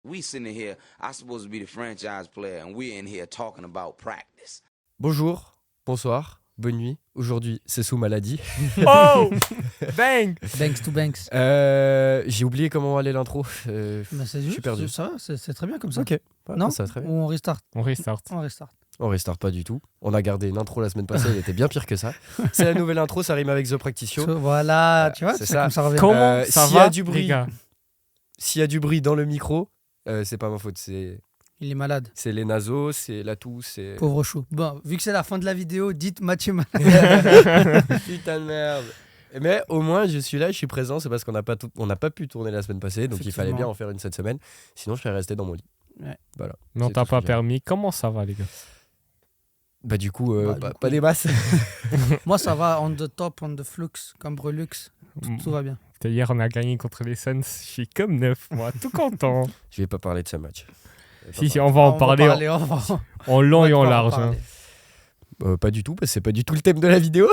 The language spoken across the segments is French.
We sitting here, I'm supposed to be the franchise player, and we're in here talking about practice. Bonjour, bonsoir, bonne nuit. Aujourd'hui, c'est sous maladie. Oh Bang Banks to Banks. J'ai oublié comment allait l'intro. Bah, c'est je suis juste, perdu. Ça va, c'est très bien comme ça. Ok, ouais, Non ça va très bien. Ou on restart On restart. On restart. On restart pas du tout. On a gardé une intro la semaine passée, elle était bien pire que ça. C'est la nouvelle intro, ça rime avec The Practice Show. Voilà, tu vois, c'est c'est ça. comme ça revient. Comment ça s'il y a va, du les bruit, gars? s'il y a du bruit dans le micro, c'est pas ma faute, c'est Il est malade. les nasos, c'est la toux, c'est... Pauvre chou. Bon, vu que c'est la fin de la vidéo, dites Mathieu malade. Putain de merde. Mais au moins, je suis là, je suis présent, c'est parce qu'on n'a pas pu tourner la semaine passée, donc il fallait bien en faire une cette semaine. Sinon, je serais resté dans mon lit. Ouais. Voilà. Non, C'est t'as tout ce pas que j'ai. permis. Comment ça va, les gars? Bah du coup, Du pas coup. des masses. Moi, ça va, on the top, on the flux, comme Brelux. Tout va bien. Hier, on a gagné contre les Suns. Je suis comme neuf, moi, tout content. Je vais pas parler de ce match. Si, on va en parler en long et en large. Hein. Pas du tout, parce que c'est pas du tout le thème de la vidéo.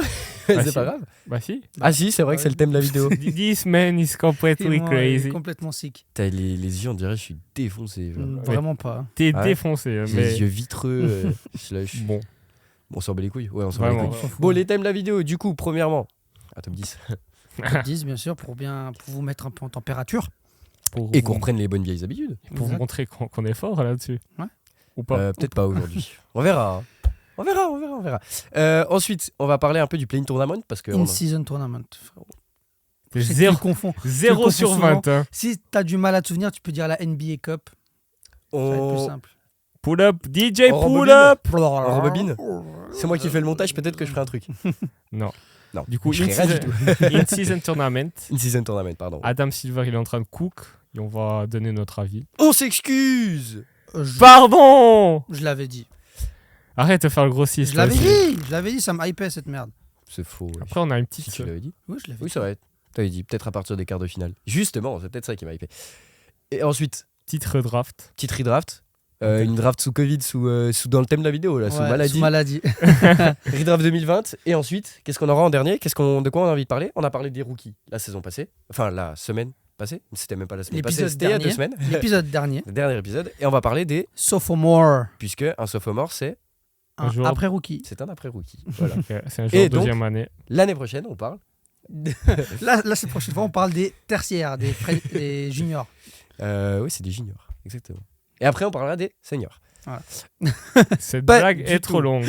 C'est si. pas grave. Bah si. Ah si, c'est vrai que c'est le thème de la vidéo. This man is completely crazy. Complètement sick. T'as les yeux, on dirait que je suis défoncé. Genre. Vraiment pas. T'es Ah ouais. défoncé. J'ai Mais les yeux vitreux. Slush. bon, Bon, on s'en bat les couilles. Ouais, on s'en bat les vraiment. couilles. Bon, les thèmes de la vidéo, du coup, premièrement, top 10. Top 10, bien sûr, pour vous mettre un peu en température. Et qu'on reprenne les bonnes vieilles habitudes. Pour vous montrer qu'on est fort là-dessus. Ouais. Ou pas. Peut-être pas aujourd'hui. On verra. On verra. Ensuite, on va parler un peu du Play-in Tournament parce que In-season tournament, frérot. T'es Je sais que tu zéro, le confonds. 0 confonds sur souvent. 20. Hein. Si t'as du mal à te souvenir, tu peux dire la NBA Cup. Ça va être plus simple. Pull up, DJ On pull rebobine. up. On rebobine. C'est moi qui fais le montage, peut-être que je ferai un truc. Non. Non. Du coup, je ferai rien du tout. in-season tournament. In-season tournament, pardon. Adam Silver, il est en train de cook et on va donner notre avis. On s'excuse. Pardon! Je l'avais dit. Arrête de faire le grossiste. Je l'avais là, dit, ça me hypait cette merde. C'est faux. c'est- Après, on a une Si petite. tu l'avais dit. Oui, je l'avais Oui, dit. c'est vrai. T'avais dit peut-être à partir des quarts de finale. Justement, c'est peut-être ça qui m'a hypé. Et ensuite, Petite redraft. petite redraft. Une draft sous Covid, sous dans le thème de la vidéo, là, sous Ouais, maladie. Sous maladie. Redraft 2020. Et ensuite, qu'est-ce qu'on aura en dernier? De quoi on a envie de parler? On a parlé des rookies la saison passée. Enfin, la semaine passée. C'était même pas la semaine passée, L'épisode c'était il y a 2 dernier. semaines. L'épisode dernier. Le dernier épisode. Et on va parler des... Sophomore. Puisque un sophomore, c'est Un joueur- Après rookie. un après-rookie. Voilà. Ok, c'est un joueur Et donc- deuxième année. L'année prochaine, on parle... Là, cette prochaine fois, on parle des tertiaires, des juniors. Oui, c'est des juniors. Exactement. Et après, on parlera des seniors. Cette Pas blague du est tout. trop longue.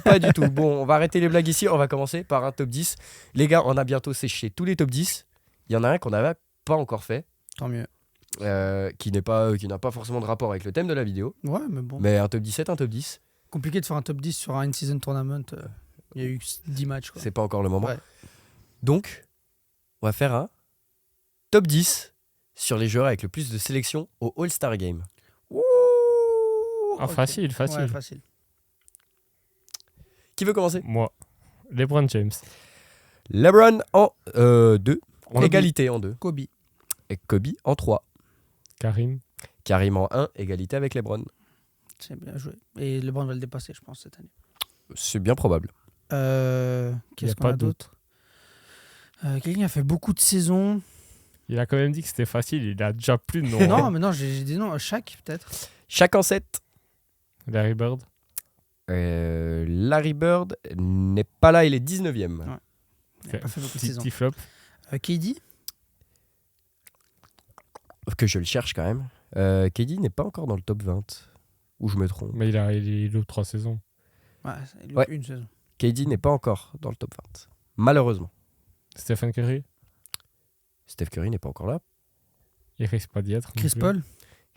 Pas du tout. Bon, on va arrêter les blagues ici. On va commencer par un top 10. Les gars, on a bientôt séché tous les top 10. Il y en a un qu'on n'avait pas encore fait, Tant mieux. qui n'a pas forcément de rapport avec le thème de la vidéo. Ouais, mais bon. Mais un top 10 est un top 10. Compliqué de faire un top 10 sur un in-season tournament. Il y a eu 10 matchs. Quoi. C'est pas encore le moment. Ouais. Donc, on va faire un top 10 sur les joueurs avec le plus de sélection au All-Star Game. Ouh, Ah, ok. facile. Ouais, facile. Qui veut commencer? Moi, LeBron James. LeBron en 2. On a Égalité en 2. Kobe. Et Kobe en 3. Karim. Karim en 1. Égalité avec LeBron. C'est bien joué. Et LeBron va le dépasser, je pense, cette année. C'est bien probable. Il n'y Qu'est-ce a qu'on pas a d'autre? Quelqu'un a fait beaucoup de saisons. Il a quand même dit que c'était facile. Il a déjà plus de noms. Non, hein. mais non, j'ai des noms. Shaq, peut-être. Chaque en 7. Larry Bird. Larry Bird n'est pas là, il est 19e. Il n'a pas fait beaucoup de saisons. Petit flop. KD. Que je le cherche quand même. KD n'est pas encore dans le top 20. Ou je me trompe. Mais il a eu 3 saisons. Ouais, Ouais. une saison. KD n'est pas encore dans le top 20. Malheureusement. Stephen Curry. Steph Curry n'est pas encore là. Il risque pas d'y être. non Chris plus. Paul.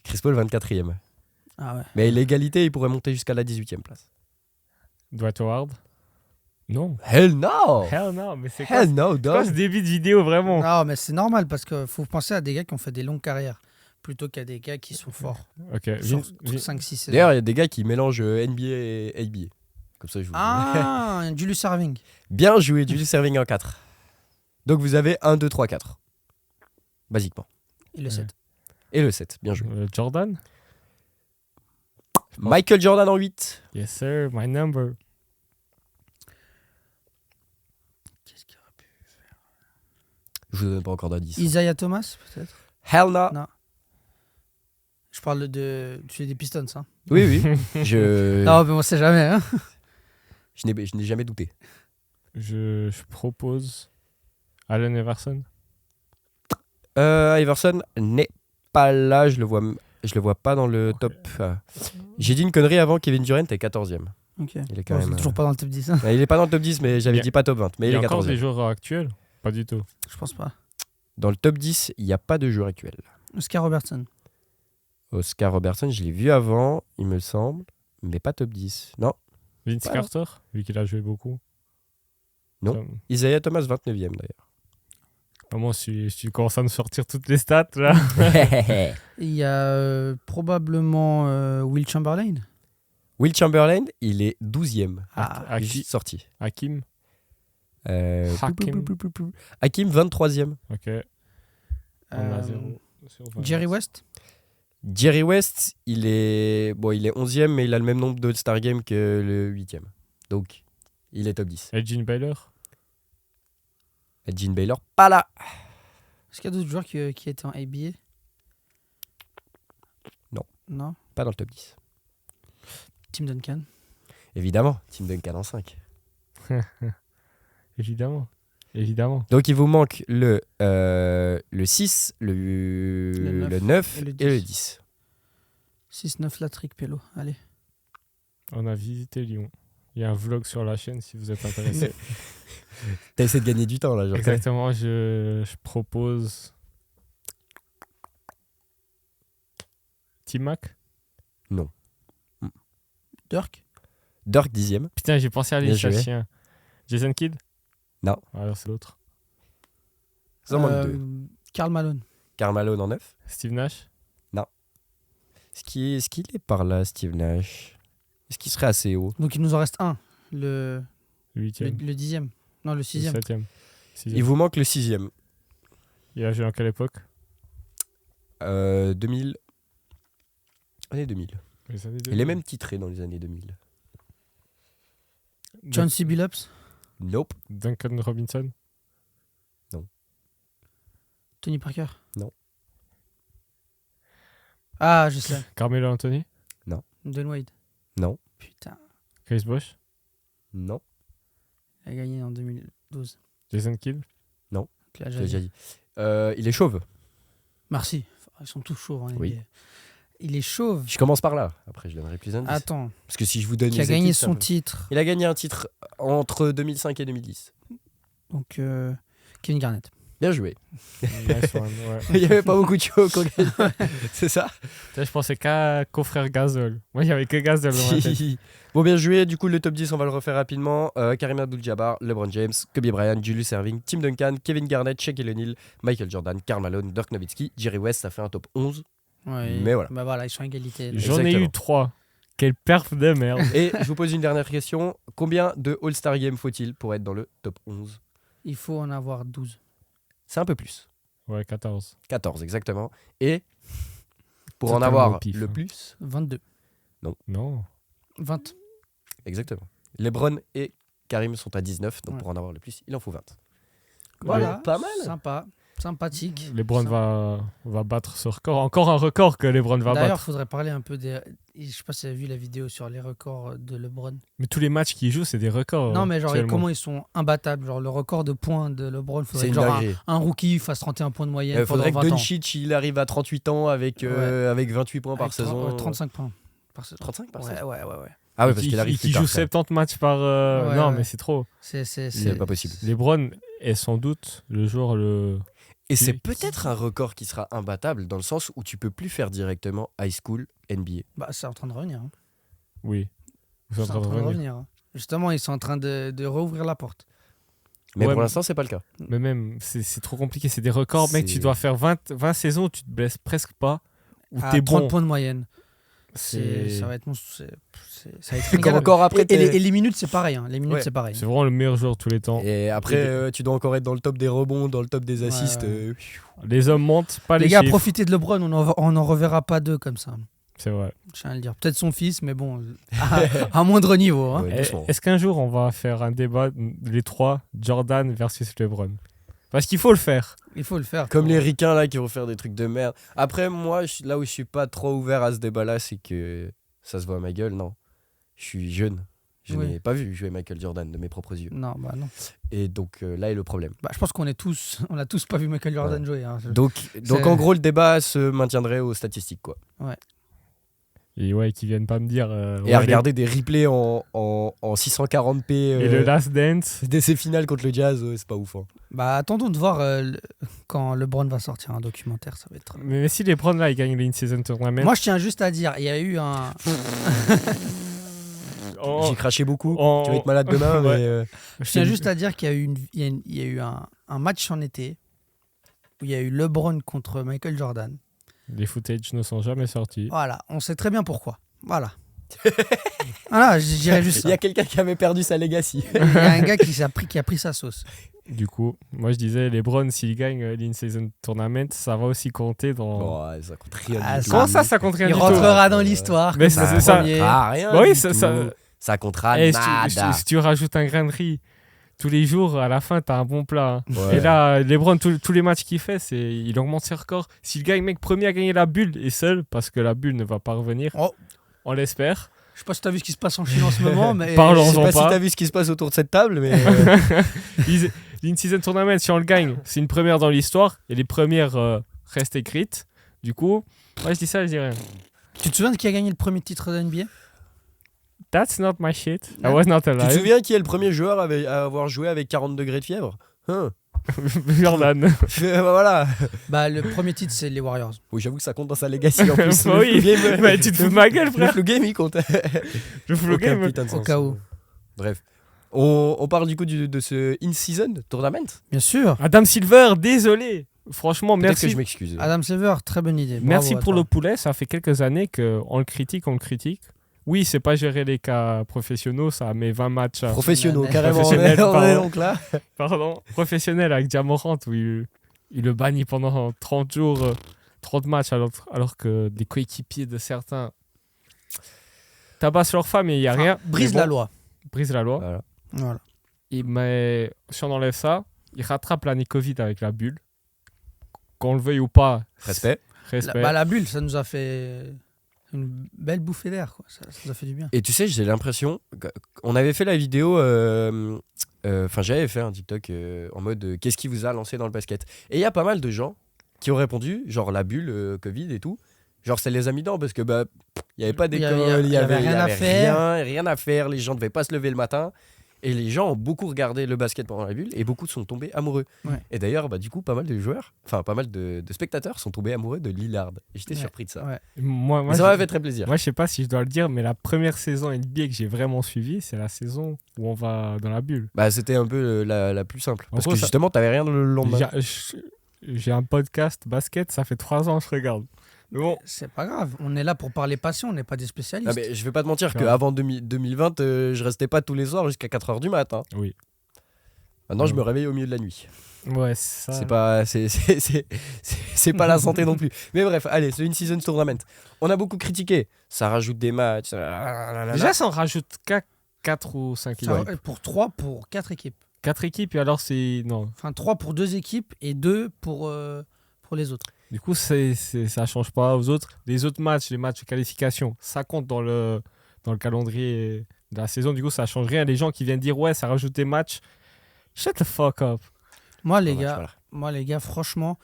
Chris Paul 24e. Ah ouais. Mais l'égalité, il pourrait monter jusqu'à la 18e place. Dwight Howard. Non. Hell no! Hell no. Mais c'est quoi, Hell no, c'est quoi ce dog! début de vidéo vraiment? Non, mais c'est normal parce qu'il faut penser à des gars qui ont fait des longues carrières plutôt qu'à des gars qui sont forts. Ok. Sur Vin- 5-6 saisons. D'ailleurs, il y a des gars qui mélangent NBA et ABA. Comme ça, je vous Ah, Julius Serving. Bien joué, Julius Serving en 4. Donc vous avez 1, 2, 3, 4. Basiquement. Et le 7. Et le 7, bien joué. Jordan. Michael Jordan en 8. Yes sir. My number. Qu'est-ce qu'il aurait pu faire? Je vous donne pas encore d'indice. Isaiah Thomas, peut-être. Hell no. Non. Je parle tu es des Pistons, hein. Oui, oui. Je Non, mais on sait jamais. Hein. je n'ai jamais douté. Je propose Allen Iverson. Iverson n'est pas là, je le vois pas dans le Ok. top. J'ai dit une connerie avant, Kevin Durant est 14e. Ok. Il est quand Bon, même. c'est toujours pas dans le top 10. Hein. Il est pas dans le top 10, mais j'avais Il y a- dit pas top 20. Mais Il il y est a encore 14e. des joueurs actuels? Pas du tout. Je pense pas. Dans le top 10, il n'y a pas de joueur actuel. Oscar Robertson. Oscar Robertson, je l'ai vu avant, il me semble, mais pas top 10. Non. Vince Voilà. Carter, vu qu'il a joué beaucoup. Non. Ça- Isaiah Thomas, 29e d'ailleurs. Moi, si tu commences à nous sortir toutes les stats, là. Il y a probablement Will Chamberlain. Will Chamberlain, il est 12e. Ah, Juste sorti. Hakim. Hakim. Hakim. Hakim, 23e. Ok. On a euh, 0 sur 20. Jerry West. Jerry West, il est 11e, mais il a le même nombre de All-Star Games que le 8e. Donc, il est top 10. Elgin Baylor. Gene Baylor, pas là. Est-ce qu'il y a d'autres joueurs qui étaient en ABA? Non. Non. Pas dans le top 10. Tim Duncan. Évidemment, Tim Duncan en 5. Évidemment. Évidemment. Donc, il vous manque le 6, le Le 9 et le et le 10. 10. 6-9 Latrick Pello. Allez. On a visité Lyon. Il y a un vlog sur la chaîne si vous êtes intéressé. T'as essayé de gagner du temps là, genre. Exactement, je propose. T-Mac. Dirk. Dirk 10e. Putain, j'ai pensé à Bien les joué. chien. Jason Kidd. Non. Alors c'est l'autre. Ça en manque 2. Karl Malone. Karl Malone en 9. Steve Nash. Est-ce qu'il est par là, Steve Nash? Est-ce qu'il serait assez haut? Donc il nous en reste un. Le 8e. 10e. Non, le 6e. 7e. Il vous manque le 6e. Il a joué en quelle époque? 2000. Année 2000. Les années Il est même titré dans les années 2000. John C. Billups. Nope. Duncan Robinson. Tony Parker. Non. Ah, je sais. Carmelo Anthony. Dwayne Wade. Non. Putain. Chris Bosh. Non. Il a gagné en 2012. Jason Kidd. Tu l'as Je déjà l'ai déjà dit. dit. Il est chauve. Merci. Ils sont tous chauves. Hein, Oui. NBA. Il est chauve. Je commence par là. Après, je donnerai plus d'indices. Attends. Parce que si je vous donne Qui a les gagné équipes, ça son peut- titre. Il a gagné un titre entre 2005 et 2010. Donc, Kevin Garnett. Bien joué. Nice one, ouais. Il n'y avait pas beaucoup de chauves qu'on gagne. C'est ça? Putain, je pensais qu'au frère Gasol. Moi, il n'y avait que Gasol dans ma tête. Si. Bon, bien joué. Du coup, le top 10, on va le refaire rapidement. Karim Abdul-Jabbar, LeBron James, Kobe Bryant, Julius Erving, Tim Duncan, Kevin Garnett, Shaquille O'Neal, Michael Jordan, Karl Malone, Dirk Nowitzki, Jerry West. Ça fait un top 11. Ouais. Mais voilà. Bah voilà, ils sont à égalité. là. J'en ai Exactement. eu 3. Quelle perf de merde. Et je vous pose une dernière question. Combien de All-Star Games faut-il pour être dans le top 11? Il faut en avoir 12. C'est un peu plus. Ouais, 14. 14, exactement. Et pour en Totalement avoir au pif, le hein. plus, 22. Non. 20. exactement. LeBron et Karim sont à 19, donc Ouais. pour en avoir le plus, il en faut 20. Voilà. Pas mal. Sympa. Sympathique. LeBron Ça- va battre ce record. Encore un record que LeBron va D'ailleurs, il battre. faudrait parler un peu des. Je sais pas si tu as vu la vidéo sur les records de LeBron. Mais tous les matchs qu'il joue, c'est des records. Non, mais genre, actuellement. comment ils sont imbattables. Genre, le record de points de LeBron, C'est faudrait une que genre dinguerie. un rookie fasse 31 points de moyenne. Il faudrait que pendant 20 ans. Doncic il arrive à 38 ans avec 28 points par Avec saison. 35 points par saison. 35 par Ouais, saison. ouais. Ah oui, parce qu'il arrive qui plus tard, joue quand même. 70 matchs par. Ouais, non, ouais. mais c'est trop. C'est pas possible. LeBron est sans doute le joueur le. Et c'est Qui- peut-être un record qui sera imbattable dans le sens où tu peux plus faire directement high school NBA. Bah, c'est en train de revenir. Hein. Oui. Vous êtes C'est en train de revenir. hein. Justement, ils sont en train de rouvrir la porte. Mais Ouais, pour mais- l'instant, c'est pas le cas. Mais même, c'est trop compliqué. C'est des records, mec. C'est- Tu dois faire 20 saisons où tu te blesses presque pas. Où À t'es 30 bon. points de moyenne. C'est Ça va être ça va être Quand inégalable. encore après, et, les, t'es- et les minutes, c'est pareil. Hein. Les minutes, Ouais. c'est pareil. c'est vraiment le meilleur joueur de tous les temps. Et après, tu dois encore être dans le top des rebonds, dans le top des assists. Ouais. Les hommes montent, pas les, Les gars, chiffres. profitez de LeBron. On en reverra pas deux comme ça. C'est vrai. Je tiens à le dire. Peut-être son fils, mais bon, à moindre niveau. Hein. Ouais, doucement. Est-ce qu'un jour on va faire un débat, les trois, Jordan versus LeBron? Parce qu'il faut le faire. Il faut le faire. Comme les ricains là qui vont faire des trucs de merde. Après, moi, là où je suis pas trop ouvert à ce débat-là, c'est que ça se voit à ma gueule, non. Je suis jeune. Je Oui. n'ai pas vu jouer Michael Jordan de mes propres yeux. Non, bah non. Et donc là est le problème. Bah, je pense on a tous pas vu Michael Jordan jouer. Hein. Donc en gros, le débat se maintiendrait aux statistiques, quoi. Et ouais, qu'ils viennent pas me dire. Et à regarder des replays en 640p Et le Last Dance. dès ces finales contre le Jazz, c'est pas ouf. Hein. Bah attendons de voir quand LeBron va sortir un documentaire, ça va être. Mais si les Browns là, ils gagnent l'in-season tournament. Moi, je tiens juste à dire, il y a eu un. Oh, J'ai craché beaucoup. Oh. Tu vas être malade demain, Ouais. mais Je tiens juste à dire qu'il y a eu, il y a eu un match en été où il y a eu LeBron contre Michael Jordan. Les footage ne sont jamais sortis. Voilà, on sait très bien pourquoi. Voilà. Voilà, je dirais juste il ça. y a quelqu'un qui avait perdu sa legacy. Il y a un gars qui a pris sa sauce. Du coup, moi je disais, les Browns, s'ils gagnent l'in-season tournament, ça va aussi compter dans. Bon, ouais, ça compte rien Ah, du tout. Comment ça compte rien Il du tout rentrera dans l'histoire. Mais comme c'est le ça. premier. Ah, rien Bah oui, du ça- tout. ça- Ça comptera Eh, nada. si tu rajoutes un grain de riz tous les jours, à la fin, t'as un bon plat. Hein. Ouais. Et là, LeBron, tous les matchs qu'il fait, il augmente ses records. S'il gagne, mec, premier à gagner la bulle est seul, parce que la bulle ne va pas revenir, Oh, on l'espère. je sais pas si t'as vu ce qui se passe en Chine en ce moment, mais. Parlons. Je sais J'en pas si pas. t'as vu ce qui se passe autour de cette table, mais L'in-season tournament, si on le gagne, c'est une première dans l'histoire, et les premières restent écrites. Du coup, moi je dis ça, je dis rien. Tu te souviens de qui a gagné le premier titre de NBA? That's not my shit. I Ouais. was not tu te alive. souviens qui est le premier joueur à avoir joué avec 40 degrés de fièvre hein Jordan. Voilà. Bah, le premier titre, c'est les Warriors. Oui, j'avoue que ça compte dans sa legacy en plus. Bah oui. Mais tu te fous de ma gueule, Le frère. flu game, il compte. Je fous le Aucun game. putain de Au sens. cas où. Bref. On parle du coup de ce in-season tournament. Bien sûr. Adam Silver, désolé. Franchement, Peut-être que merci. je m'excuse. Adam Silver, très bonne idée. Bravo Merci à pour toi. le poulet. Ça fait quelques années qu'on le critique, Oui, c'est pas gérer les cas professionnels, ça met 20 matchs. Professionnels, carrément. Professionnel, on est pardon. donc là. Pardon, professionnel avec Jamorant où il le bannit pendant 30 jours, 30 matchs, alors que des coéquipiers de certains tabassent leurs femmes et il n'y a Enfin, rien. Brise Mais la bon, loi. Brise la loi. Voilà. Voilà. Mais si on enlève ça, il rattrape l'année Covid avec la bulle. Qu'on le veuille ou pas. Respect. Respect. La bulle, ça nous a fait une belle bouffée d'air. Quoi. Ça nous a fait du bien. Et tu sais, j'ai l'impression qu'on avait fait la vidéo. Enfin, j'avais fait un TikTok en mode qu'est-ce qui vous a lancé dans le basket. Et il y a pas mal de gens qui ont répondu, genre la bulle, Covid et tout. Genre, ça les a mis dedans parce que bah, il n'y avait pas Il y d'école, avait- il y avait rien à faire. rien à faire. Les gens ne devaient pas se lever le matin. Et les gens ont beaucoup regardé le basket pendant la bulle et beaucoup sont tombés amoureux. Ouais. Et d'ailleurs, bah, du coup, pas mal de joueurs, enfin pas mal de spectateurs sont tombés amoureux de Lillard. Et j'étais Ouais. surpris de ça. Ouais. Moi, Mais ça m'a fait très plaisir. Moi, je sais pas si je dois le dire, mais la première saison NBA que j'ai vraiment suivie, c'est la saison où on va dans la bulle. Bah, c'était un peu la plus simple. En Parce gros, que ça- justement, t'avais rien le lendemain. J'ai un podcast basket, ça fait 3 ans que je regarde. Mais bon, C'est pas grave. On est là pour parler passion, on n'est pas des spécialistes. Ah, mais je vais pas te mentir Ouais. qu'avant 2020, je restais pas tous les soirs jusqu'à 4h du mat. Hein. oui. Maintenant, je Ouais. me réveille au milieu de la nuit. Ouais, ça. C'est pas, c'est pas la santé non plus. Mais bref, allez, c'est une season tournament. On a beaucoup critiqué. Ça rajoute des matchs. Déjà, ça en rajoute 4 ou 5 Ça, équipes. pour 4 équipes. 4 équipes, et alors c'est. Non. Enfin, 3 pour 2 équipes et 2 pour les autres. Du coup, ça change pas aux autres. Les autres matchs, les matchs de qualification, ça compte dans le calendrier de la saison. Du coup, ça change rien. Les gens qui viennent dire ouais, ça rajoute des matchs. Shut the fuck up. Moi, les gars, franchement,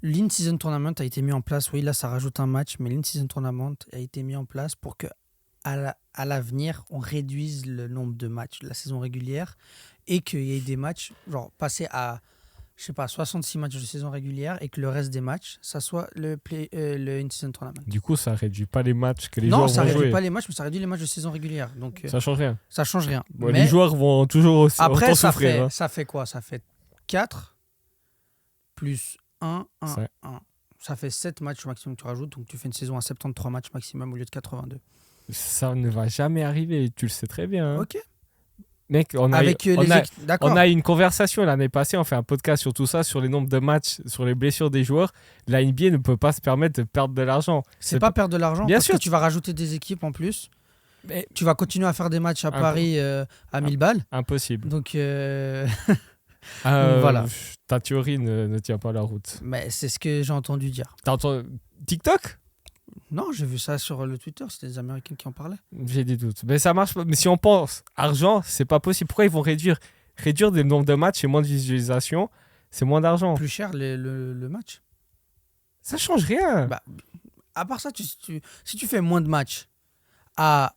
l'in-season tournament a été mis en place. Oui, là, ça rajoute un match, mais l'in-season tournament a été mis en place pour que à l'avenir, on réduise le nombre de matchs de la saison régulière et qu'il y ait des matchs, genre passer à, je sais pas, 66 matchs de saison régulière et que le reste des matchs, ça soit le in-season tournament. Du coup, ça réduit pas les matchs que les Non, joueurs ça vont réduit jouer. pas les matchs, mais ça réduit les matchs de saison régulière. Donc, Ça change rien. ça change rien. Bon, Mais les joueurs vont toujours aussi après, autant ça souffrir. fait, hein. ça fait quoi? Ça fait 4 plus 1, 1, Ça- 1. Ça fait 7 matchs au maximum que tu rajoutes. Donc, tu fais une saison à 73 matchs maximum au lieu de 82. Ça ne va jamais arriver, tu le sais très bien. hein. Ok. Mec, on a, Avec on les a- équipes. D'accord. on a eu une conversation l'année passée, on fait un podcast sur tout ça, sur les nombres de matchs, sur les blessures des joueurs. La NBA ne peut pas se permettre de perdre de l'argent. C'est pas perdre de l'argent Bien parce sûr. que tu vas rajouter des équipes en plus. Mais Tu vas continuer à faire des matchs à Un Paris à 1000 balles. impossible. Donc, Voilà. Ta théorie ne tient pas la route. Mais c'est ce que j'ai entendu dire. T'as entendu TikTok? Non, j'ai vu ça sur le Twitter, c'était des Américains qui en parlaient. J'ai des doutes. Mais ça marche pas. Mais si on pense argent, c'est pas possible. Pourquoi ils vont réduire le nombre de matchs et moins de visualisation? C'est moins d'argent. Plus cher le match. Ça change rien. Bah, à part ça, si tu fais moins de matchs à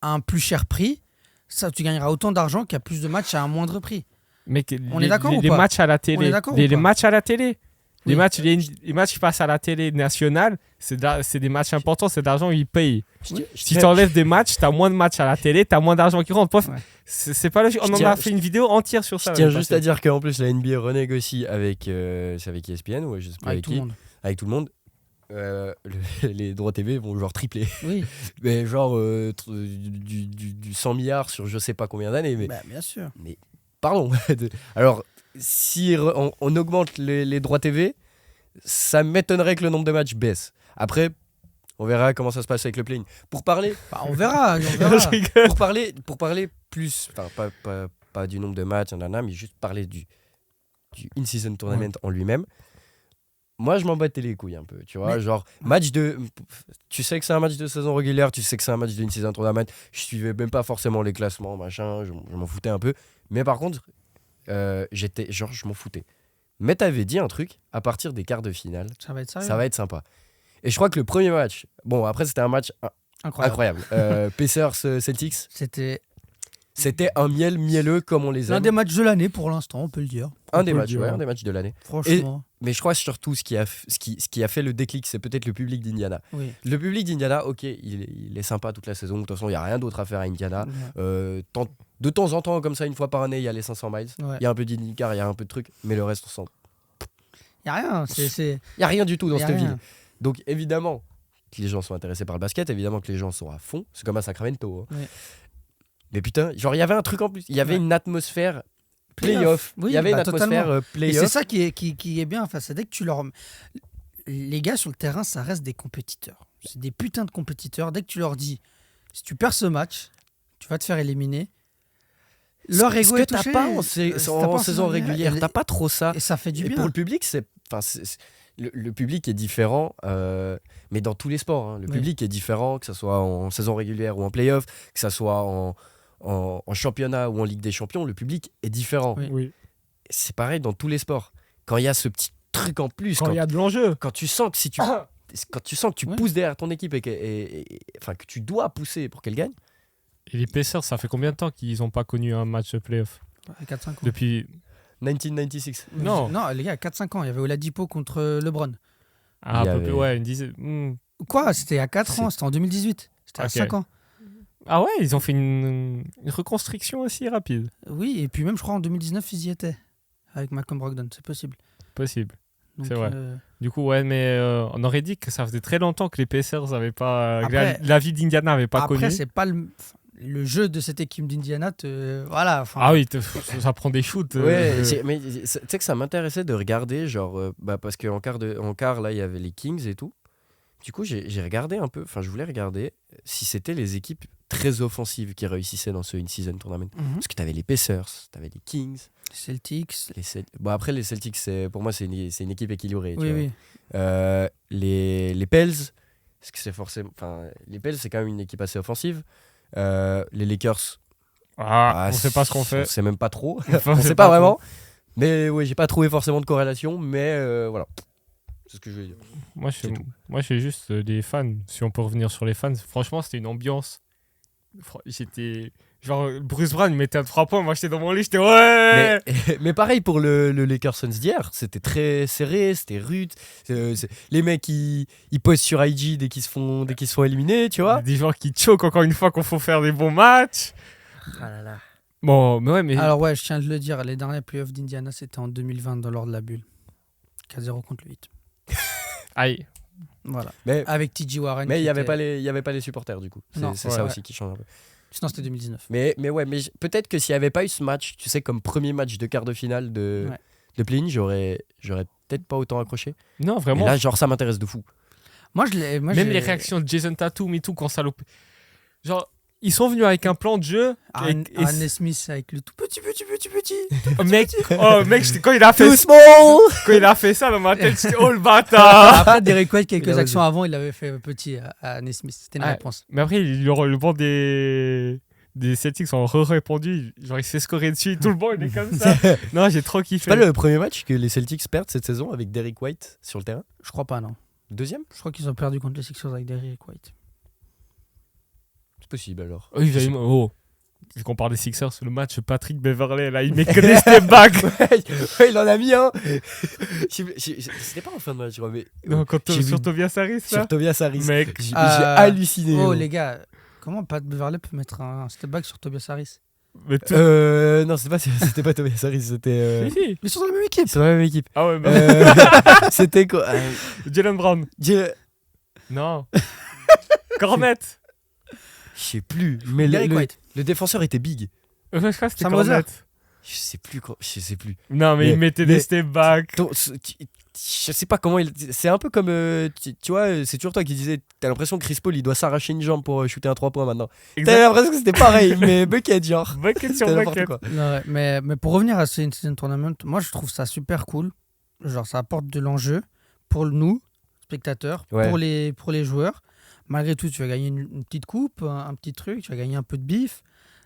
un plus cher prix, ça, tu gagneras autant d'argent qu'à plus de matchs à un moindre prix. Mais On est d'accord ou les pas? matchs à la télé. On est d'accord ou Les pas? matchs à la télé. Oui. Les matchs qui passent à la télé nationale, c'est des matchs importants, c'est d'argent ils payent. Je Si tu enlèves des matchs, t'as moins de matchs à la télé, t'as moins d'argent qui rentre. Ouais. C'est pas logique. On en a fait une vidéo entière sur ça. Je tiens juste à dire qu'en plus la NBA renégocie avec, c'est avec ESPN ou je sais pas Avec tout le monde. avec tout le monde. Les droits TV vont genre tripler. Oui, Mais genre du 100 milliards sur je sais pas combien d'années. Mais bah, bien sûr. pardon. Alors, si on augmente les droits TV, ça m'étonnerait que le nombre de matchs baisse. Après, on verra comment ça se passe avec le play-in. Pour parler, Bah, on verra. On verra. pour parler plus, enfin pas du nombre de matchs, mais juste parler du in-season tournament en lui-même. Moi, je m'en battais les couilles un peu, tu vois. Mais- Genre, match de. Tu sais que c'est un match de saison régulière, tu sais que c'est un match de in-season tournament. Je suivais même pas forcément les classements, machin, je m'en foutais un peu. Mais par contre, je m'en foutais. Mais t'avais dit un truc, à partir des quarts de finale, Ça va être sérieux. ça va être sympa. Et je crois que le premier match, bon, après, c'était un match incroyable. Pacers-Celtics, c'était un mielleux comme on les L'un aime. des matchs de l'année pour l'instant, on peut le dire. Un des peut le matchs, dire, ouais, hein. un des matchs de l'année. Franchement. Mais je crois surtout ce qui a fait le déclic, c'est peut-être le public d'Indiana. Oui. Le public d'Indiana, ok, il est sympa toute la saison. De toute façon, il n'y a rien d'autre à faire à Indiana. De temps en temps, comme ça, une fois par année, il y a les 500 miles. Il Ouais. y a un peu d'IndyCar, il y a un peu de trucs. Mais le reste, on s'en. Y a rien. Il n'y a rien du tout dans y a cette rien. ville. Donc, évidemment que les gens sont intéressés par le basket. Évidemment que les gens sont à fond. C'est comme à Sacramento. Hein. Ouais. Mais putain, genre, il y avait un truc en plus. Il y avait Ouais. une atmosphère playoff. Oui, Il y avait bah, une atmosphère totalement. Et c'est playoff. ça qui est bien. Enfin, c'est dès que tu leur. Les gars sur le terrain, ça reste des compétiteurs. C'est des putains de compétiteurs. Dès que tu leur dis, si tu perds ce match, tu vas te faire éliminer. Leur Ce ego que est t'as touché. pas en, T'as pas en saison régulière, et- t'as pas trop ça. Et ça fait du Et bien. pour le public, le public est différent, mais dans tous les sports. Hein. Le Oui. public est différent, que ce soit en saison régulière ou en playoff, que ce soit en championnat ou en Ligue des Champions, le public est différent. Oui. Oui. C'est pareil dans tous les sports. Quand il y a ce petit truc en plus, Quand il y a de l'enjeu. quand tu sens que quand tu sens que tu Ouais. pousses derrière ton équipe enfin que tu dois pousser pour qu'elle gagne. Et les Pacers, ça fait combien de temps qu'ils n'ont pas connu un match de playoff? 4-5 ans. Depuis. 1996. Non. Non, les gars, 4-5 ans. Il y avait Oladipo contre LeBron. Ah, Il y un peu plus, avait- ouais, une dizaine. Quoi? C'était à 4 ans. C'était en 2018. C'était à Ok. 5 ans. Ah ouais, ils ont fait une reconstruction aussi rapide. Oui, et puis même, je crois, en 2019, ils y étaient. Avec Malcolm Brogdon. C'est possible. Possible. Donc, C'est vrai. Du coup, ouais, mais on aurait dit que ça faisait très longtemps que les Pacers n'avaient pas. Après- la ville d'Indiana n'avait pas Après, connu. c'est pas le jeu de cette équipe d'Indiana. Voilà. enfin, Ah oui, ça prend des shoots. Ouais, mais tu sais que ça m'intéressait de regarder, genre, parce qu'en quart, là, il y avait les Kings et tout. Du coup, j'ai regardé un peu, enfin, je voulais regarder si c'était les équipes très offensives qui réussissaient dans ce in-season tournament. mhm. Parce que t'avais les Pacers, t'avais les Kings, Celtics. Bon, après, les Celtics, pour moi, c'est une équipe équilibrée. tu Oui, vois. oui. Les Pels, parce que c'est forcément. Enfin, les Pels, c'est quand même une équipe assez offensive. Les Lakers. on sait pas ce qu'on On fait. sait même pas trop. Enfin, On c'est sait pas trop. vraiment. Mais oui, j'ai pas trouvé forcément de corrélation, mais voilà. C'est ce que je veux dire. Moi, C'est tout. moi, je suis juste des fans. Si on peut revenir sur les fans, franchement, c'était une ambiance. J'étais. Genre, Bruce Brown, il mettait un 3 points. Moi, j'étais dans mon lit, j'étais ouais! Mais pareil pour le Lakers Suns d'hier, c'était très serré, c'était rude. Les mecs, ils posent sur IG dès qu'ils se font éliminés, tu vois. Des gens qui choquent encore une fois qu'on faut faire des bons matchs. Bon, mais ouais, mais. Alors, ouais, je tiens à le dire. Les derniers playoffs d'Indiana, c'était en 2020 dans l'ordre de la bulle. 4-0 contre le 8. Aïe. Voilà. Mais Avec TJ Warren. il qui y avait était- pas les supporters du coup. Non, C'est ouais, ça ouais. aussi qui change un peu. Sinon, c'était 2019. Mais ouais, peut-être que s'il n'y avait pas eu ce match, tu sais, comme premier match de quart de finale de play-in, j'aurais peut-être pas autant accroché. Non, Mais vraiment. là, genre, ça m'intéresse de fou. Moi, je l'ai. Même les réactions de Jason Tatum et tout, quand ça loupait. Genre, ils sont venus avec un plan de jeu. Aaron Smith avec le tout petit. Mec, quand il a fait Too small. quand il a fait ça dans ma tête, j'étais oh le bâtard. Après, Derek White, Il a quelques raison. actions avant, il avait fait petit à Aaron Smith. C'était une Ouais. réponse. Mais après, le banc des Celtics ont répondu, genre il se fait scorer dessus, tout le banc il est comme ça. Non, j'ai trop kiffé. C'est pas le premier match que les Celtics perdent cette saison avec Derek White sur le terrain? Je crois pas, non. Deuxième? Je crois qu'ils ont perdu contre les Sixers avec Derek White. C'est possible alors. Oui, vous avez... Oh, vu qu'on parle des Sixers, le match Patrick Beverley, là, il met que des step back. Ouais, il en a mis un. C'était pas en fin de match, je crois, mais Non, J'ai sur vu- Tobias Harris, là. sur Tobias Harris. Mec, J'ai halluciné. Oh, gros. les gars, comment Pat Beverley peut mettre un step back sur Tobias Harris? mais tout... Non, c'était pas Tobias Harris, c'était. Si, si. Ils sont dans la même équipe. C'est la même équipe. Ah ouais, bah, C'était quoi Jalen Brown. Je Non. Cornet. sais plus. Mais Derek White. le défenseur était big. Je crois que c'était Sam Cornet. Moser. Je sais plus. Je sais plus. Non, mais il mettait des mais- step back. Je sais pas comment il. C'est un peu comme. Tu vois, c'est toujours toi qui disais. T'as l'impression que Chris Paul il doit s'arracher une jambe pour shooter un 3 points maintenant. T'as Exact. l'impression que c'était pareil, mais bucket genre. Bucket sur C'était n'importe bucket. quoi. Non, ouais, mais pour revenir à ce in-season tournament, moi je trouve ça super cool. Genre ça apporte de l'enjeu pour nous, spectateurs, Ouais. pour les joueurs. Malgré tout, tu vas gagner une petite coupe, un petit truc, tu vas gagner un peu de bif.